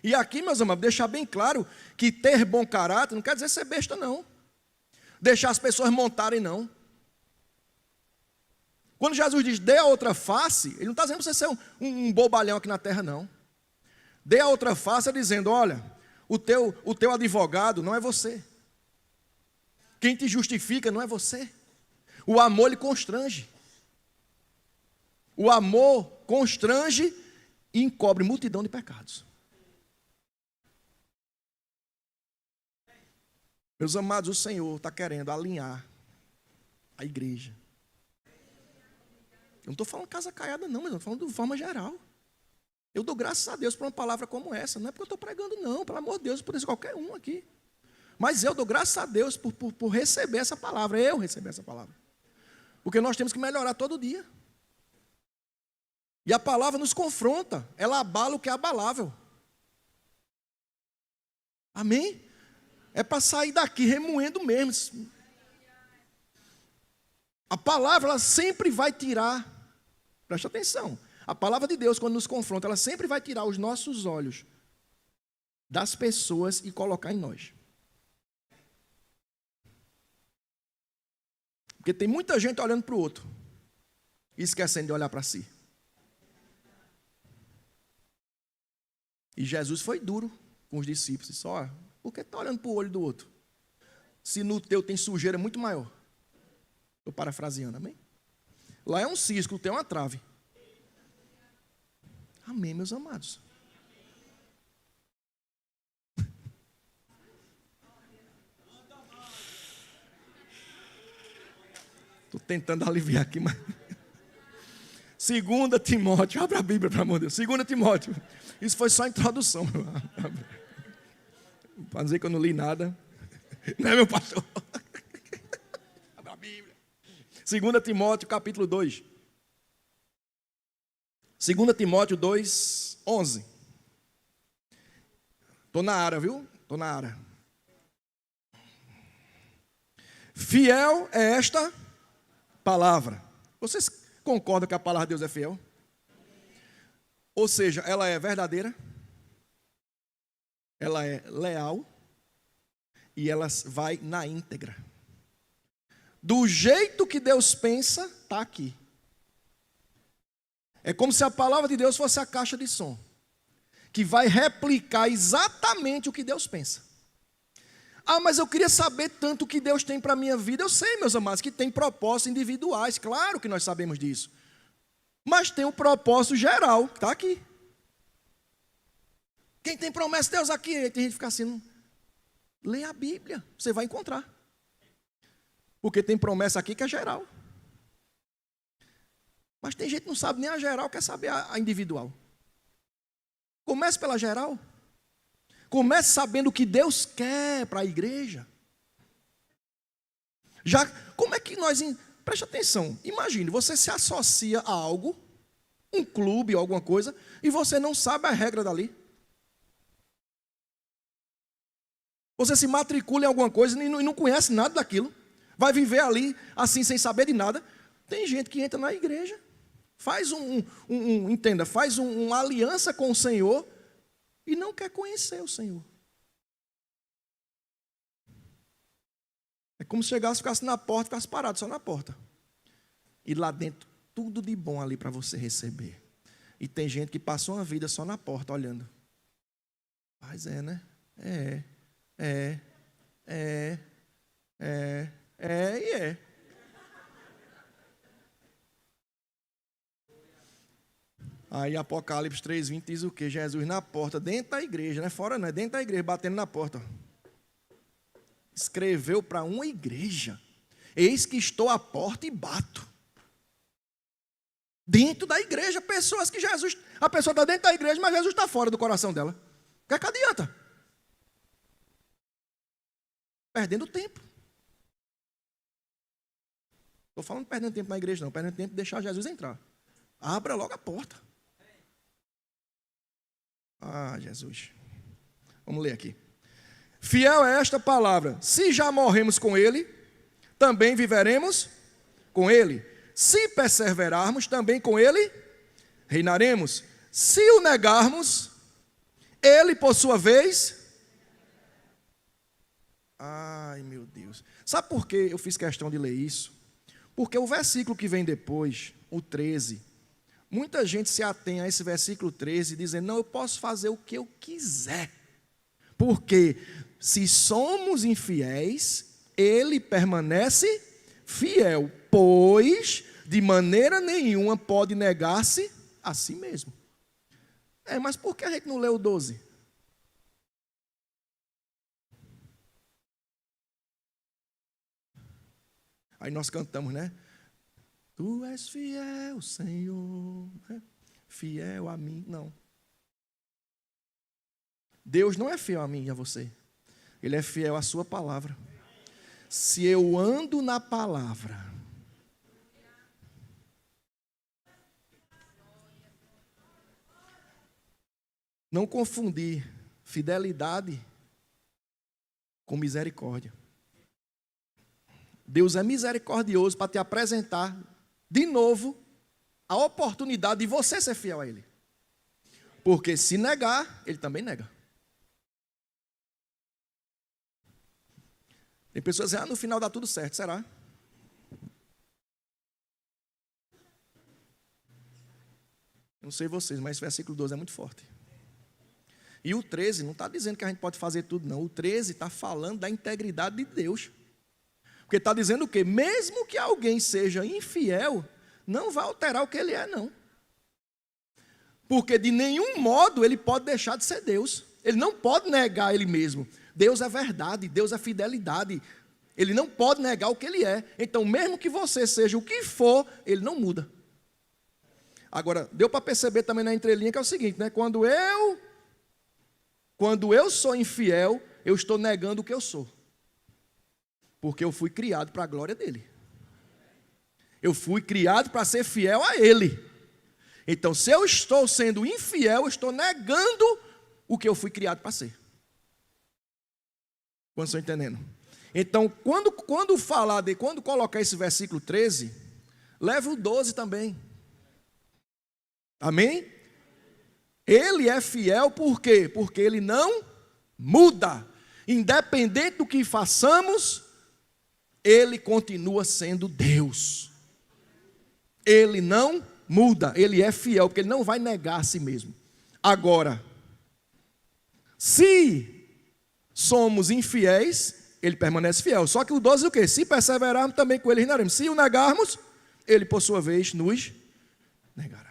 E aqui, meus amados, deixar bem claro que ter bom caráter não quer dizer ser besta, não. Deixar as pessoas montarem, não. Quando Jesus diz, dê a outra face, ele não está dizendo para você ser um bobalhão aqui na terra, não. Dê a outra face, é dizendo, olha, o teu advogado não é você. Quem te justifica não é você. O amor, ele constrange. O amor constrange e encobre multidão de pecados. Meus amados, o Senhor está querendo alinhar a igreja. Eu não estou falando casa caiada não, mas eu estou falando de forma geral. Eu dou graças a Deus por uma palavra como essa. Não é porque eu estou pregando não, pelo amor de Deus, por isso qualquer um aqui. Mas eu dou graças a Deus por receber essa palavra, eu receber essa palavra. Porque nós temos que melhorar todo dia. E a palavra nos confronta, ela abala o que é abalável. Amém? É para sair daqui remoendo mesmo. A palavra, ela sempre vai tirar, preste atenção, a palavra de Deus, quando nos confronta, ela sempre vai tirar os nossos olhos das pessoas e colocar em nós. Porque tem muita gente olhando para o outro e esquecendo de olhar para si. E Jesus foi duro com os discípulos. Disse, olha, por que está olhando para o olho do outro? Se no teu tem sujeira muito maior. Estou parafraseando, amém? Lá é um cisco, o teu é uma trave. Amém, meus amados. Estou tentando aliviar aqui, mas... 2 Timóteo, abre a Bíblia, pelo amor de Deus. 2 Timóteo. Isso foi só a introdução. Para dizer que eu não li nada. Não é, meu pastor? Abre a Bíblia. 2 Timóteo, capítulo 2. 2 Timóteo 2, 11. Estou na área, viu? Estou na área. Fiel é esta palavra. Vocês concordam que a palavra de Deus é fiel? Ou seja, ela é verdadeira, ela é leal e ela vai na íntegra. Do jeito que Deus pensa, está aqui. É como se a palavra de Deus fosse a caixa de som, que vai replicar exatamente o que Deus pensa. Ah, mas eu queria saber tanto o que Deus tem para a minha vida. Eu sei, meus amados, que tem propósitos individuais. Claro que nós sabemos disso. Mas tem um propósito geral, que está aqui. Quem tem promessa de Deus aqui? Tem gente que fica assim, lê a Bíblia, você vai encontrar. Porque tem promessa aqui que é geral. Mas tem gente que não sabe nem a geral, quer saber a individual. Comece pela geral. Comece sabendo o que Deus quer para a igreja. Já, como é que nós... Preste atenção, imagine, você se associa a algo, um clube ou alguma coisa, e você não sabe a regra dali. Você se matricula em alguma coisa e não conhece nada daquilo. Vai viver ali, assim, sem saber de nada. Tem gente que entra na igreja, faz entenda, faz uma aliança com o Senhor, e não quer conhecer o Senhor. É como se chegasse, ficasse na porta, ficasse parado só na porta. E lá dentro, tudo de bom ali para você receber. E tem gente que passou uma vida só na porta, olhando. Mas é, né? É. Aí Apocalipse 3:20 diz o quê? Jesus na porta, dentro da igreja, não é fora não, é dentro da igreja, batendo na porta. Escreveu para uma igreja. Eis que estou à porta e bato. Dentro da igreja, pessoas que Jesus... A pessoa está dentro da igreja, mas Jesus está fora do coração dela. O que adianta? Perdendo tempo. Estou falando perdendo tempo na igreja, não. Perdendo tempo de deixar Jesus entrar. Abra logo a porta. Ah, Jesus. Vamos ler aqui. Fiel é esta palavra. Se já morremos com ele, também viveremos com ele. Se perseverarmos, também com ele reinaremos. Se o negarmos, ele, por sua vez... Ai, meu Deus. Sabe por que eu fiz questão de ler isso? Porque o versículo que vem depois, o 13, muita gente se atém a esse versículo 13 dizendo, não, eu posso fazer o que eu quiser. Porque se somos infiéis, ele permanece fiel, pois de maneira nenhuma pode negar-se a si mesmo. Mas por que a gente não leu o 12? Aí nós cantamos, né? Tu és fiel, Senhor, fiel a mim. Não. Deus não é fiel a mim e a você. Ele é fiel à sua palavra. Se eu ando na palavra, não confundir fidelidade com misericórdia. Deus é misericordioso para te apresentar de novo a oportunidade de você ser fiel a Ele. Porque se negar, Ele também nega. Tem pessoas que dizem, no final dá tudo certo, será? Não sei vocês, mas esse versículo 12 é muito forte. E o 13 não está dizendo que a gente pode fazer tudo, não. O 13 está falando da integridade de Deus. Porque está dizendo o quê? Mesmo que alguém seja infiel, não vai alterar o que ele é, não. Porque de nenhum modo ele pode deixar de ser Deus. Ele não pode negar ele mesmo. Deus é verdade, Deus é fidelidade. Ele não pode negar o que ele é. Então, mesmo que você seja o que for, ele não muda. Agora, deu para perceber também na entrelinha que é o seguinte, né? Quando eu sou infiel, eu estou negando o que eu sou. Porque eu fui criado para a glória dele. Eu fui criado para ser fiel a ele. Então, se eu estou sendo infiel, eu estou negando o que eu fui criado para ser. Quantos estão entendendo? Então, quando colocar esse versículo 13, leva o 12 também. Amém? Ele é fiel por quê? Porque ele não muda. Independente do que façamos, ele continua sendo Deus. Ele não muda, ele é fiel, porque ele não vai negar a si mesmo. Agora, se somos infiéis, ele permanece fiel. Só que o 12 é o quê? Se perseverarmos, também com ele reinaremos. Se o negarmos, ele por sua vez nos negará.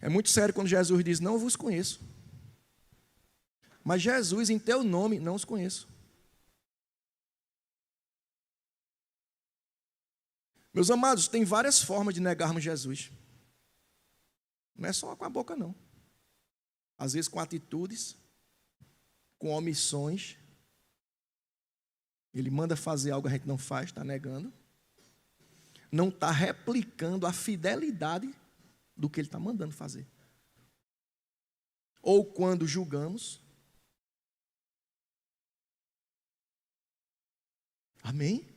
É muito sério quando Jesus diz, não vos conheço. Mas Jesus, em teu nome, não os conheço. Meus amados, tem várias formas de negarmos Jesus. Não é só com a boca, não. Às vezes com atitudes, com omissões. Ele manda fazer algo, a gente não faz, está negando. Não está replicando a fidelidade do que ele está mandando fazer. Ou quando julgamos. Amém?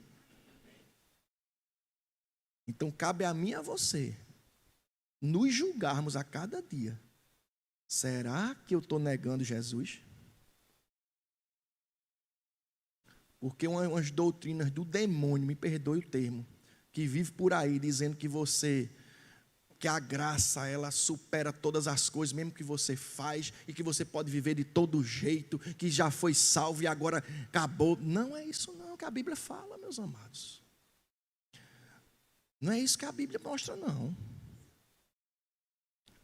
Então, cabe a mim e a você nos julgarmos a cada dia. Será que eu estou negando Jesus? Porque umas doutrinas do demônio, me perdoe o termo, que vive por aí dizendo que a graça, ela supera todas as coisas, mesmo que você faz, e que você pode viver de todo jeito, que já foi salvo e agora acabou. Não é isso não que a Bíblia fala, meus amados. Não é isso que a Bíblia mostra, não.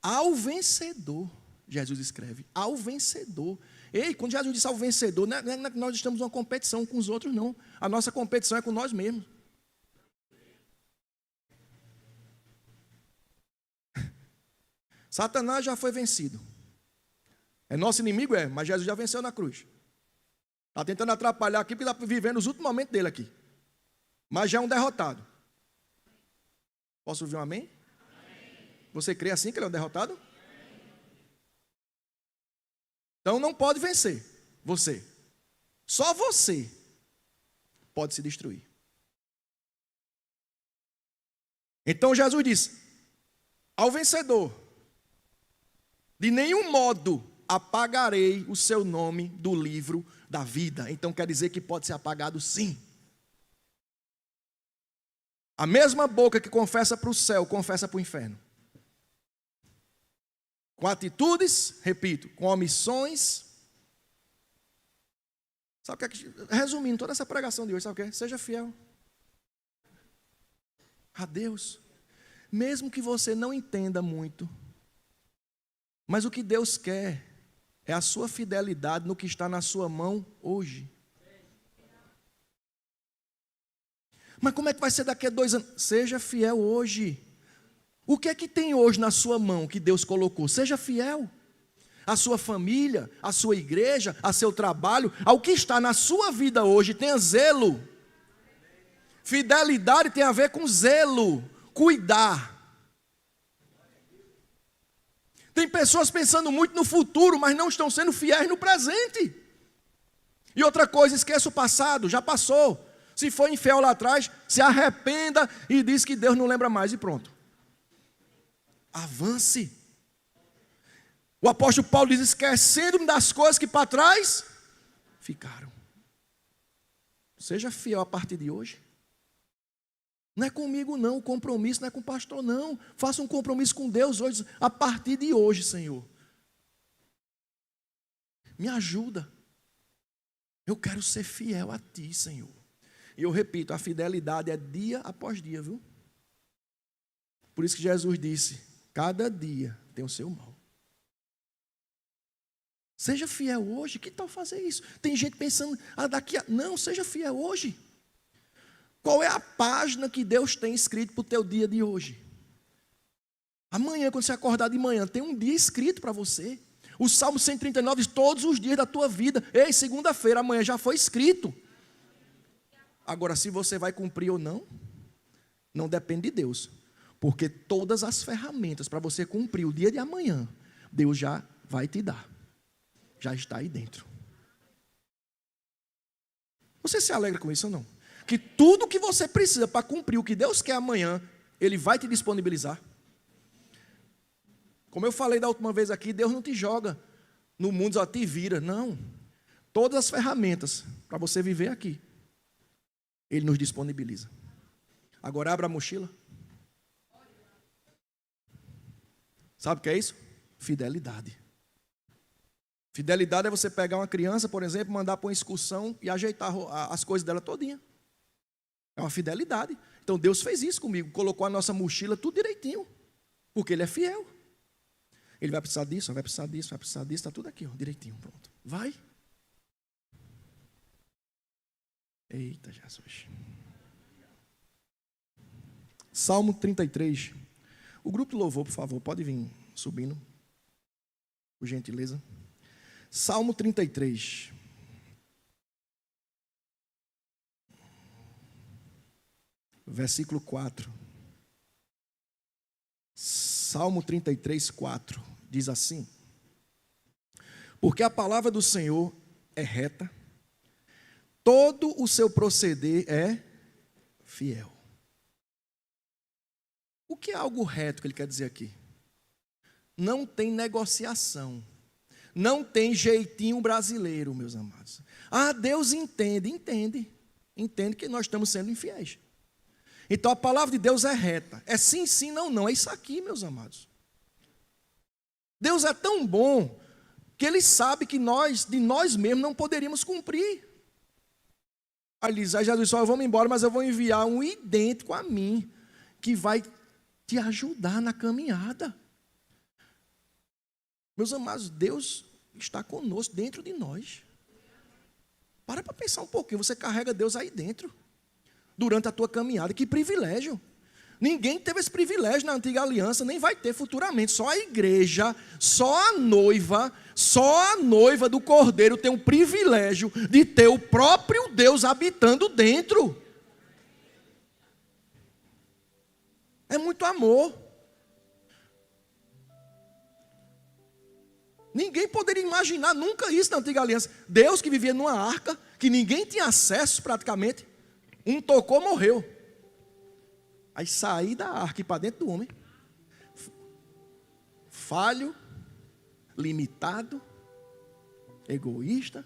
Ao vencedor, Jesus escreve, ao vencedor. Ei, quando Jesus disse ao vencedor, não é que nós estamos numa competição com os outros, não. A nossa competição é com nós mesmos. Satanás já foi vencido. É nosso inimigo, mas Jesus já venceu na cruz. Está tentando atrapalhar aqui, porque está vivendo os últimos momentos dele aqui. Mas já é um derrotado. Posso ouvir um amém? Você crê assim que ele é um derrotado? Então não pode vencer você. Só você pode se destruir. Então Jesus disse ao vencedor: de nenhum modo apagarei o seu nome do livro da vida. Então quer dizer que pode ser apagado sim. A mesma boca que confessa para o céu, confessa para o inferno. Com atitudes, repito, com omissões. Sabe o que é? Resumindo toda essa pregação de hoje, sabe o que é? Seja fiel a Deus. Mesmo que você não entenda muito, mas o que Deus quer é a sua fidelidade no que está na sua mão hoje. Mas como é que vai ser daqui a 2 anos? Seja fiel hoje. O que é que tem hoje na sua mão que Deus colocou? Seja fiel. A sua família, a sua igreja, a seu trabalho, ao que está na sua vida hoje, tenha zelo. Fidelidade tem a ver com zelo, cuidar. Tem pessoas pensando muito no futuro, mas não estão sendo fiéis no presente. E outra coisa, esqueça o passado, já passou. Se foi infiel lá atrás, se arrependa e diz que Deus não lembra mais e pronto. Avance. O apóstolo Paulo diz: esquecendo-me das coisas que para trás ficaram. Seja fiel a partir de hoje. Não é comigo não, o compromisso não é com o pastor não. Faça um compromisso com Deus hoje, a partir de hoje, Senhor. Me ajuda. Eu quero ser fiel a Ti, Senhor. E eu repito, a fidelidade é dia após dia, viu? Por isso que Jesus disse: cada dia tem o seu mal. Seja fiel hoje. Que tal fazer isso? Tem gente pensando, daqui a... Não, seja fiel hoje. Qual é a página que Deus tem escrito para o teu dia de hoje? Amanhã, quando você acordar de manhã, tem um dia escrito para você. O Salmo 139 diz: todos os dias da tua vida. Ei, segunda-feira, amanhã já foi escrito. Agora, se você vai cumprir ou não, não depende de Deus. Porque todas as ferramentas para você cumprir o dia de amanhã, Deus já vai te dar. Já está aí dentro. Você se alegra com isso ou não? Que tudo que você precisa para cumprir o que Deus quer amanhã, Ele vai te disponibilizar. Como eu falei da última vez aqui, Deus não te joga no mundo, só te vira. Não. Todas as ferramentas para você viver aqui, Ele nos disponibiliza. Agora abra a mochila. Sabe o que é isso? Fidelidade. Fidelidade é você pegar uma criança, por exemplo, mandar para uma excursão e ajeitar as coisas dela todinha. É uma fidelidade. Então Deus fez isso comigo, colocou a nossa mochila tudo direitinho, porque Ele é fiel. Ele vai precisar disso, vai precisar disso, vai precisar disso, está tudo aqui, ó, direitinho, pronto. Vai. Eita Jesus. Salmo 33. O grupo do louvor, por favor, pode vir subindo, por gentileza. Salmo 33. Versículo 4. Salmo 33, 4. Diz assim: porque a palavra do Senhor é reta, todo o seu proceder é fiel. O que é algo reto que ele quer dizer aqui? Não tem negociação. Não tem jeitinho brasileiro, meus amados. Deus entende que nós estamos sendo infiéis. Então a palavra de Deus é reta. É sim, sim, não, não. É isso aqui, meus amados. Deus é tão bom que Ele sabe que nós, de nós mesmos, não poderíamos cumprir. Aí Jesus disse: eu vou me embora, mas eu vou enviar um idêntico a mim, que vai te ajudar na caminhada. Meus amados, Deus está conosco, dentro de nós. Para pensar um pouquinho, você carrega Deus aí dentro, durante a tua caminhada, que privilégio. Ninguém teve esse privilégio na antiga aliança, nem vai ter futuramente. Só a igreja, só a noiva do Cordeiro tem o privilégio de ter o próprio Deus habitando dentro. É muito amor. Ninguém poderia imaginar nunca isso na antiga aliança. Deus que vivia numa arca, que ninguém tinha acesso praticamente. Um tocou, morreu. Aí sair da arca e para dentro do homem. Falho, limitado, egoísta,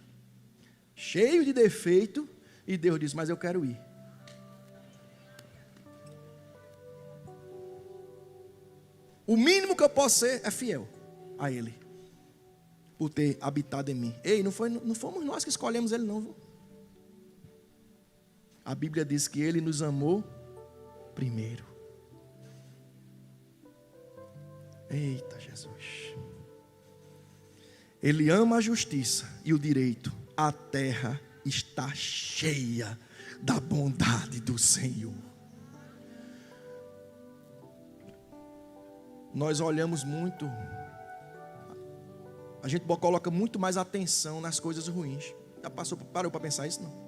cheio de defeito. E Deus diz, mas eu quero ir. O mínimo que eu posso ser é fiel a Ele. Por ter habitado em mim. Ei, não fomos nós que escolhemos Ele não. A Bíblia diz que Ele nos amou primeiro. Eita Jesus. Ele ama a justiça e o direito. A terra está cheia da bondade do Senhor. Nós olhamos muito, a gente coloca muito mais atenção nas coisas ruins. Já parou para pensar isso? Não.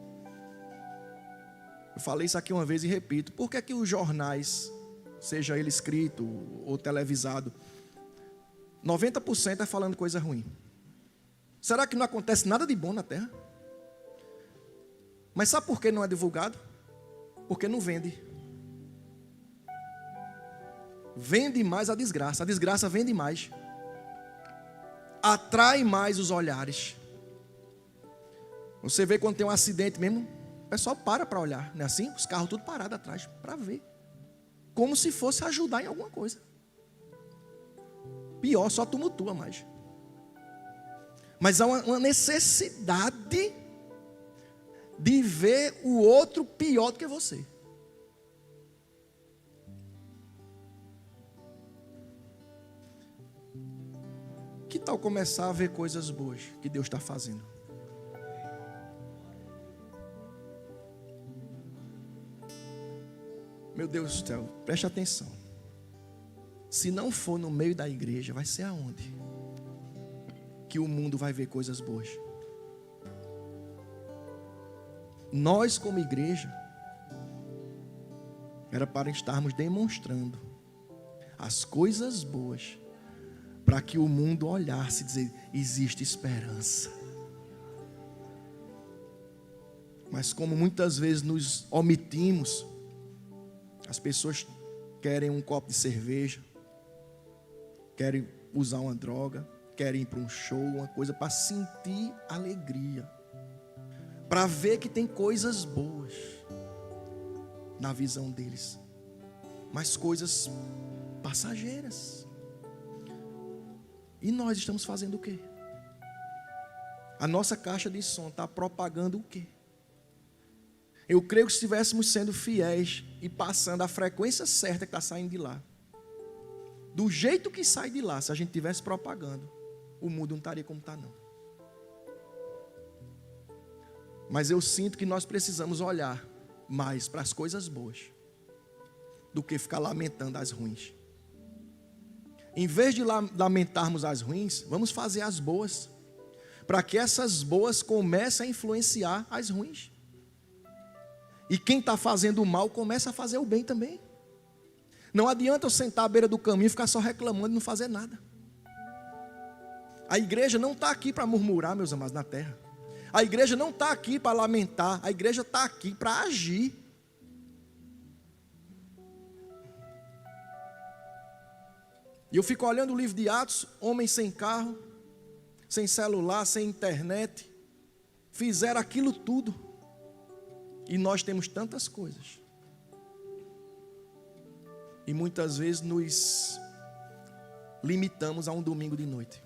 Eu falei isso aqui uma vez e repito. Por que os jornais, seja ele escrito ou televisado, 90% é falando coisa ruim? Será que não acontece nada de bom na terra? Mas sabe por que não é divulgado? Porque não vende. Vende mais a desgraça vende mais. Atrai mais os olhares. Você vê quando tem um acidente mesmo, o pessoal para olhar, não é assim? Os carros tudo parados atrás, para ver. Como se fosse ajudar em alguma coisa. Pior, só tumultua mais. Mas há uma necessidade de ver o outro pior do que você. Que tal começar a ver coisas boas que Deus está fazendo? Meu Deus do céu, preste atenção. Se não for no meio da igreja, vai ser aonde? Que o mundo vai ver coisas boas. Nós como igreja, era para estarmos demonstrando as coisas boas, para que o mundo olhasse e dizer, existe esperança. Mas como muitas vezes nos omitimos, as pessoas querem um copo de cerveja, querem usar uma droga, querem ir para um show, uma coisa para sentir alegria, para ver que tem coisas boas na visão deles, mas coisas passageiras. E nós estamos fazendo o quê? A nossa caixa de som está propagando o quê? Eu creio que se estivéssemos sendo fiéis e passando a frequência certa que está saindo de lá, do jeito que sai de lá, se a gente estivesse propagando, o mundo não estaria como está não. Mas eu sinto que nós precisamos olhar mais para as coisas boas do que ficar lamentando as ruins. Em vez de lamentarmos as ruins, vamos fazer as boas, para que essas boas comecem a influenciar as ruins. E quem está fazendo o mal, começa a fazer o bem também. Não adianta eu sentar à beira do caminho e ficar só reclamando e não fazer nada. A igreja não está aqui para murmurar, meus amados, na terra. A igreja não está aqui para lamentar. A igreja está aqui para agir. E eu fico olhando o livro de Atos, homens sem carro, sem celular, sem internet, fizeram aquilo tudo. E nós temos tantas coisas. E muitas vezes nos limitamos a um domingo de noite.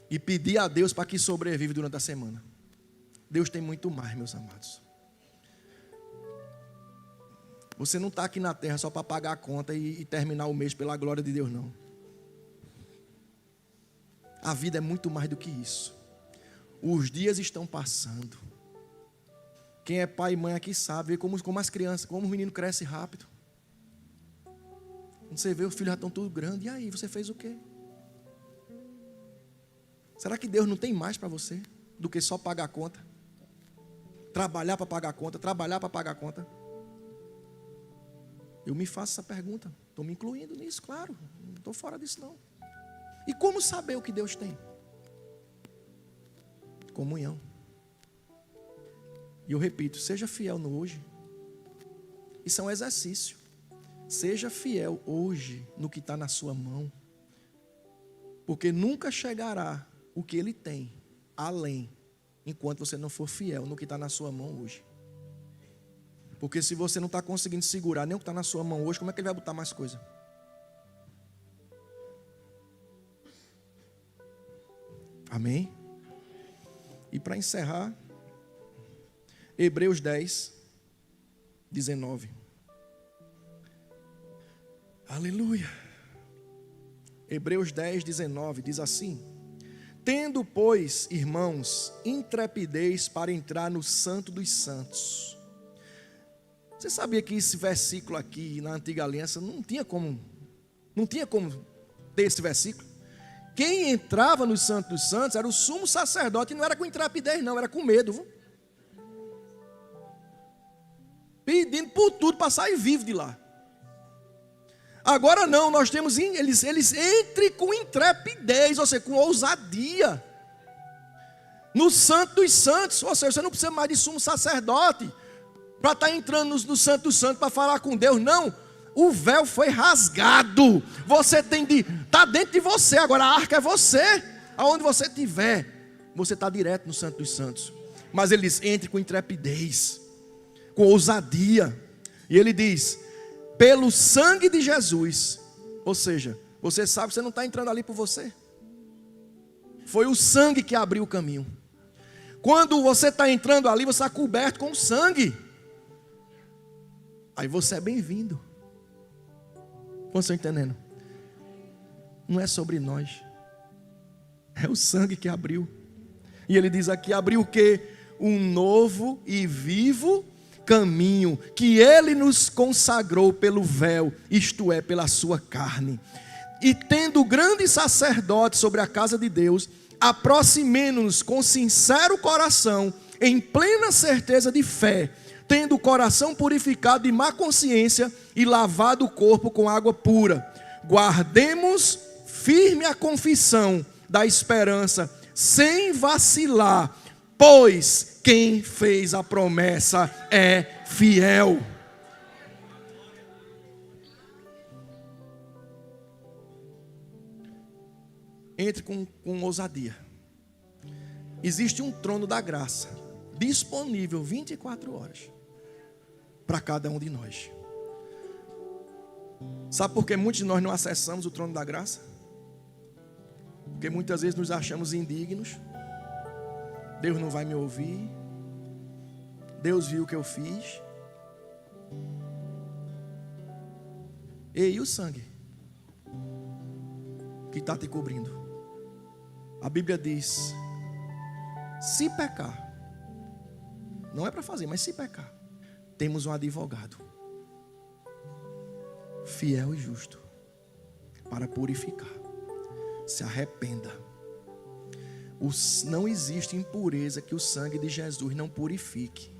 E pedir a Deus para que sobreviva durante a semana. Deus tem muito mais, meus amados. Você não está aqui na terra só para pagar a conta e terminar o mês pela glória de Deus, não. a vida é muito mais do que isso. Os dias estão passando. Quem é pai e mãe aqui sabe, vê como as crianças, como os meninos crescem rápido. Quando você vê, os filhos já estão tudo grandes. E aí, você fez o quê? Será que Deus não tem mais para você do que só pagar a conta? Trabalhar para pagar a conta, trabalhar para pagar a conta. Eu me faço essa pergunta. Estou me incluindo nisso, claro. Não estou fora disso, não. E como saber o que Deus tem? Comunhão. E eu repito, seja fiel no hoje. Isso é um exercício. Seja fiel hoje no que está na sua mão. Porque nunca chegará o que Ele tem além, enquanto você não for fiel no que está na sua mão hoje. Porque se você não está conseguindo segurar nem o que está na sua mão hoje, como é que Ele vai botar mais coisa? Amém? E para encerrar, Hebreus 10, 19. Aleluia. Hebreus 10, 19 diz assim: tendo, pois, irmãos, intrepidez para entrar no Santo dos Santos. Você sabia que esse versículo aqui na Antiga Aliança não tinha como ter esse versículo? Quem entrava no Santo dos Santos era o sumo sacerdote, e não era com intrepidez não, era com medo, viu? Pedindo por tudo para sair vivo de lá. Agora não, nós temos, eles entrem com intrepidez, ou seja, com ousadia, no Santo dos Santos. Ou seja, você não precisa mais de sumo sacerdote para estar entrando no Santo dos Santos para falar com Deus, não. O véu foi rasgado, você está dentro de você, agora a arca é você. Aonde você estiver, você está direto no Santo dos Santos. Mas eles entram com intrepidez, com ousadia. E ele diz: pelo sangue de Jesus. Ou seja, você sabe que você não está entrando ali por você. Foi o sangue que abriu o caminho. Quando você está entrando ali, você está coberto com sangue. Aí você é bem-vindo. Vocês estão entendendo? Não é sobre nós. É o sangue que abriu. E ele diz aqui, abriu o quê? Um novo e vivo caminho que Ele nos consagrou pelo véu, isto é, pela sua carne. E tendo grande sacerdote sobre a casa de Deus, aproximemo-nos com sincero coração, em plena certeza de fé, tendo o coração purificado de má consciência e lavado o corpo com água pura. Guardemos firme a confissão da esperança, sem vacilar, pois quem fez a promessa é fiel. Entre com ousadia. Existe um trono da graça, disponível 24 horas, para cada um de nós. Sabe por que muitos de nós não acessamos o trono da graça? Porque muitas vezes nos achamos indignos. Deus não vai me ouvir. Deus viu o que eu fiz. E o sangue que está te cobrindo? A Bíblia diz: se pecar, não é para fazer, mas se pecar, temos um advogado fiel e justo para purificar. Se arrependa. Não existe impureza que o sangue de Jesus não purifique.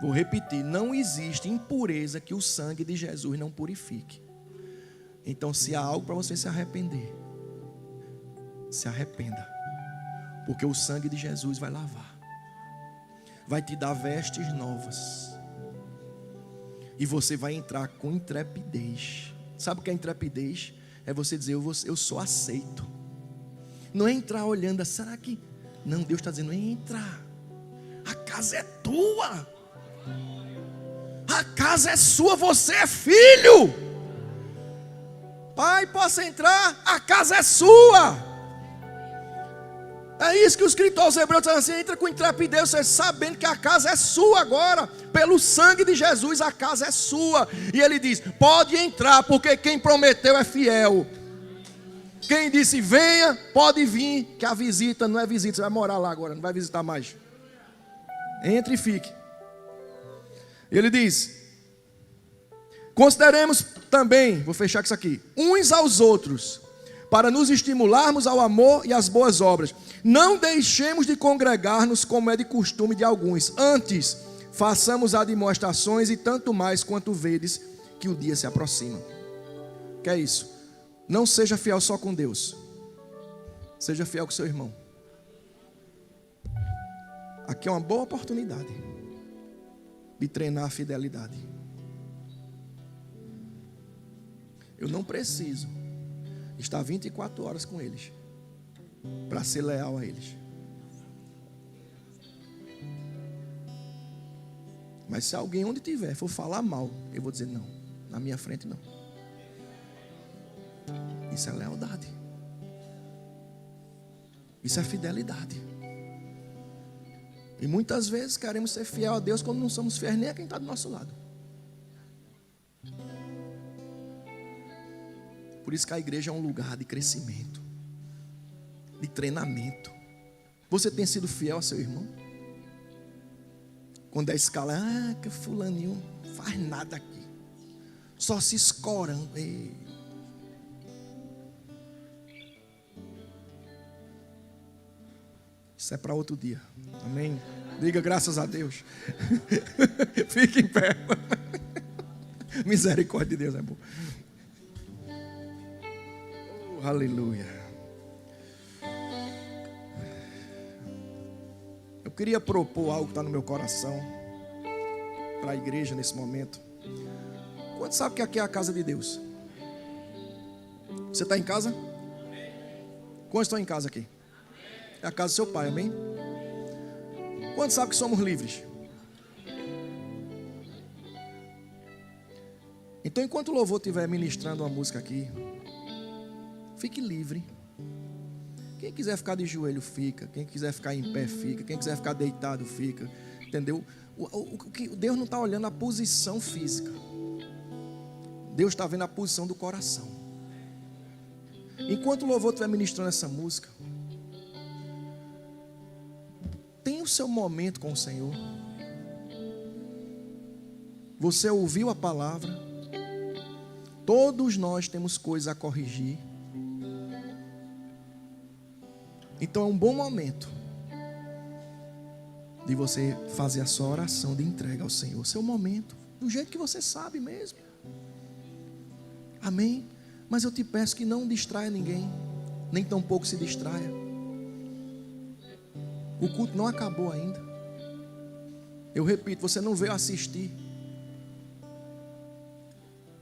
Vou repetir, não existe impureza que o sangue de Jesus não purifique. Então, se há algo para você se arrepender, se arrependa, porque o sangue de Jesus vai lavar, vai te dar vestes novas, e você vai entrar com intrepidez. Sabe o que é intrepidez? É você dizer: eu sou aceito. Não é entrar olhando, será que... Não, Deus está dizendo: entra, a casa é tua, a casa é sua, você é filho. Pai, posso entrar? A casa é sua. É isso que o escritor aos Hebreus diz assim: entra com intrepidez, você sabendo que a casa é sua agora, pelo sangue de Jesus a casa é sua. E ele diz: pode entrar, porque quem prometeu é fiel. Quem disse venha, pode vir, que a visita não é visita, você vai morar lá agora, não vai visitar mais. Entre e fique. Ele diz: consideremos também, vou fechar com isso aqui, uns aos outros, para nos estimularmos ao amor e às boas obras. Não deixemos de congregar-nos como é de costume de alguns. Antes, façamos admoestações e tanto mais quanto vedes que o dia se aproxima. Que é isso? Não seja fiel só com Deus. Seja fiel com seu irmão. Aqui é uma boa oportunidade de treinar a fidelidade. Eu não preciso estar 24 horas com eles para ser leal a eles. Mas se alguém onde tiver for falar mal, eu vou dizer não, na minha frente não. Isso é lealdade. Isso é fidelidade. E muitas vezes queremos ser fiel a Deus quando não somos fiéis nem a quem está do nosso lado. Por isso que a igreja é um lugar de crescimento, de treinamento. Você tem sido fiel a seu irmão? Quando a escala, que fulaninho faz nada aqui, só se escorando. Isso é para outro dia. Amém? Diga graças a Deus. Fique em pé. Misericórdia de Deus é bom. Oh, aleluia. Eu queria propor algo que está no meu coração para a igreja nesse momento. Quantos sabem que aqui é a casa de Deus? Você está em casa? Quantos estão em casa aqui? É a casa do seu pai, amém? Quantos sabem que somos livres? Então, enquanto o louvor estiver ministrando uma música aqui, fique livre. Quem quiser ficar de joelho, fica. Quem quiser ficar em pé, fica. Quem quiser ficar deitado, fica. Entendeu? Deus não está olhando a posição física. Deus está vendo a posição do coração. Enquanto o louvor estiver ministrando essa música, tenha o seu momento com o Senhor. Você ouviu a palavra. Todos nós temos coisas a corrigir. Então é um bom momento de você fazer a sua oração de entrega ao Senhor. Seu momento, do jeito que você sabe mesmo. Amém? Mas eu te peço que não distraia ninguém, nem tampouco se distraia. O culto não acabou ainda. Eu repito, você não veio assistir.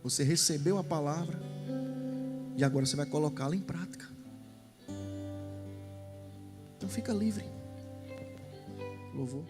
Você recebeu a palavra e agora você vai colocá-la em prática. Então fica livre. Louvor.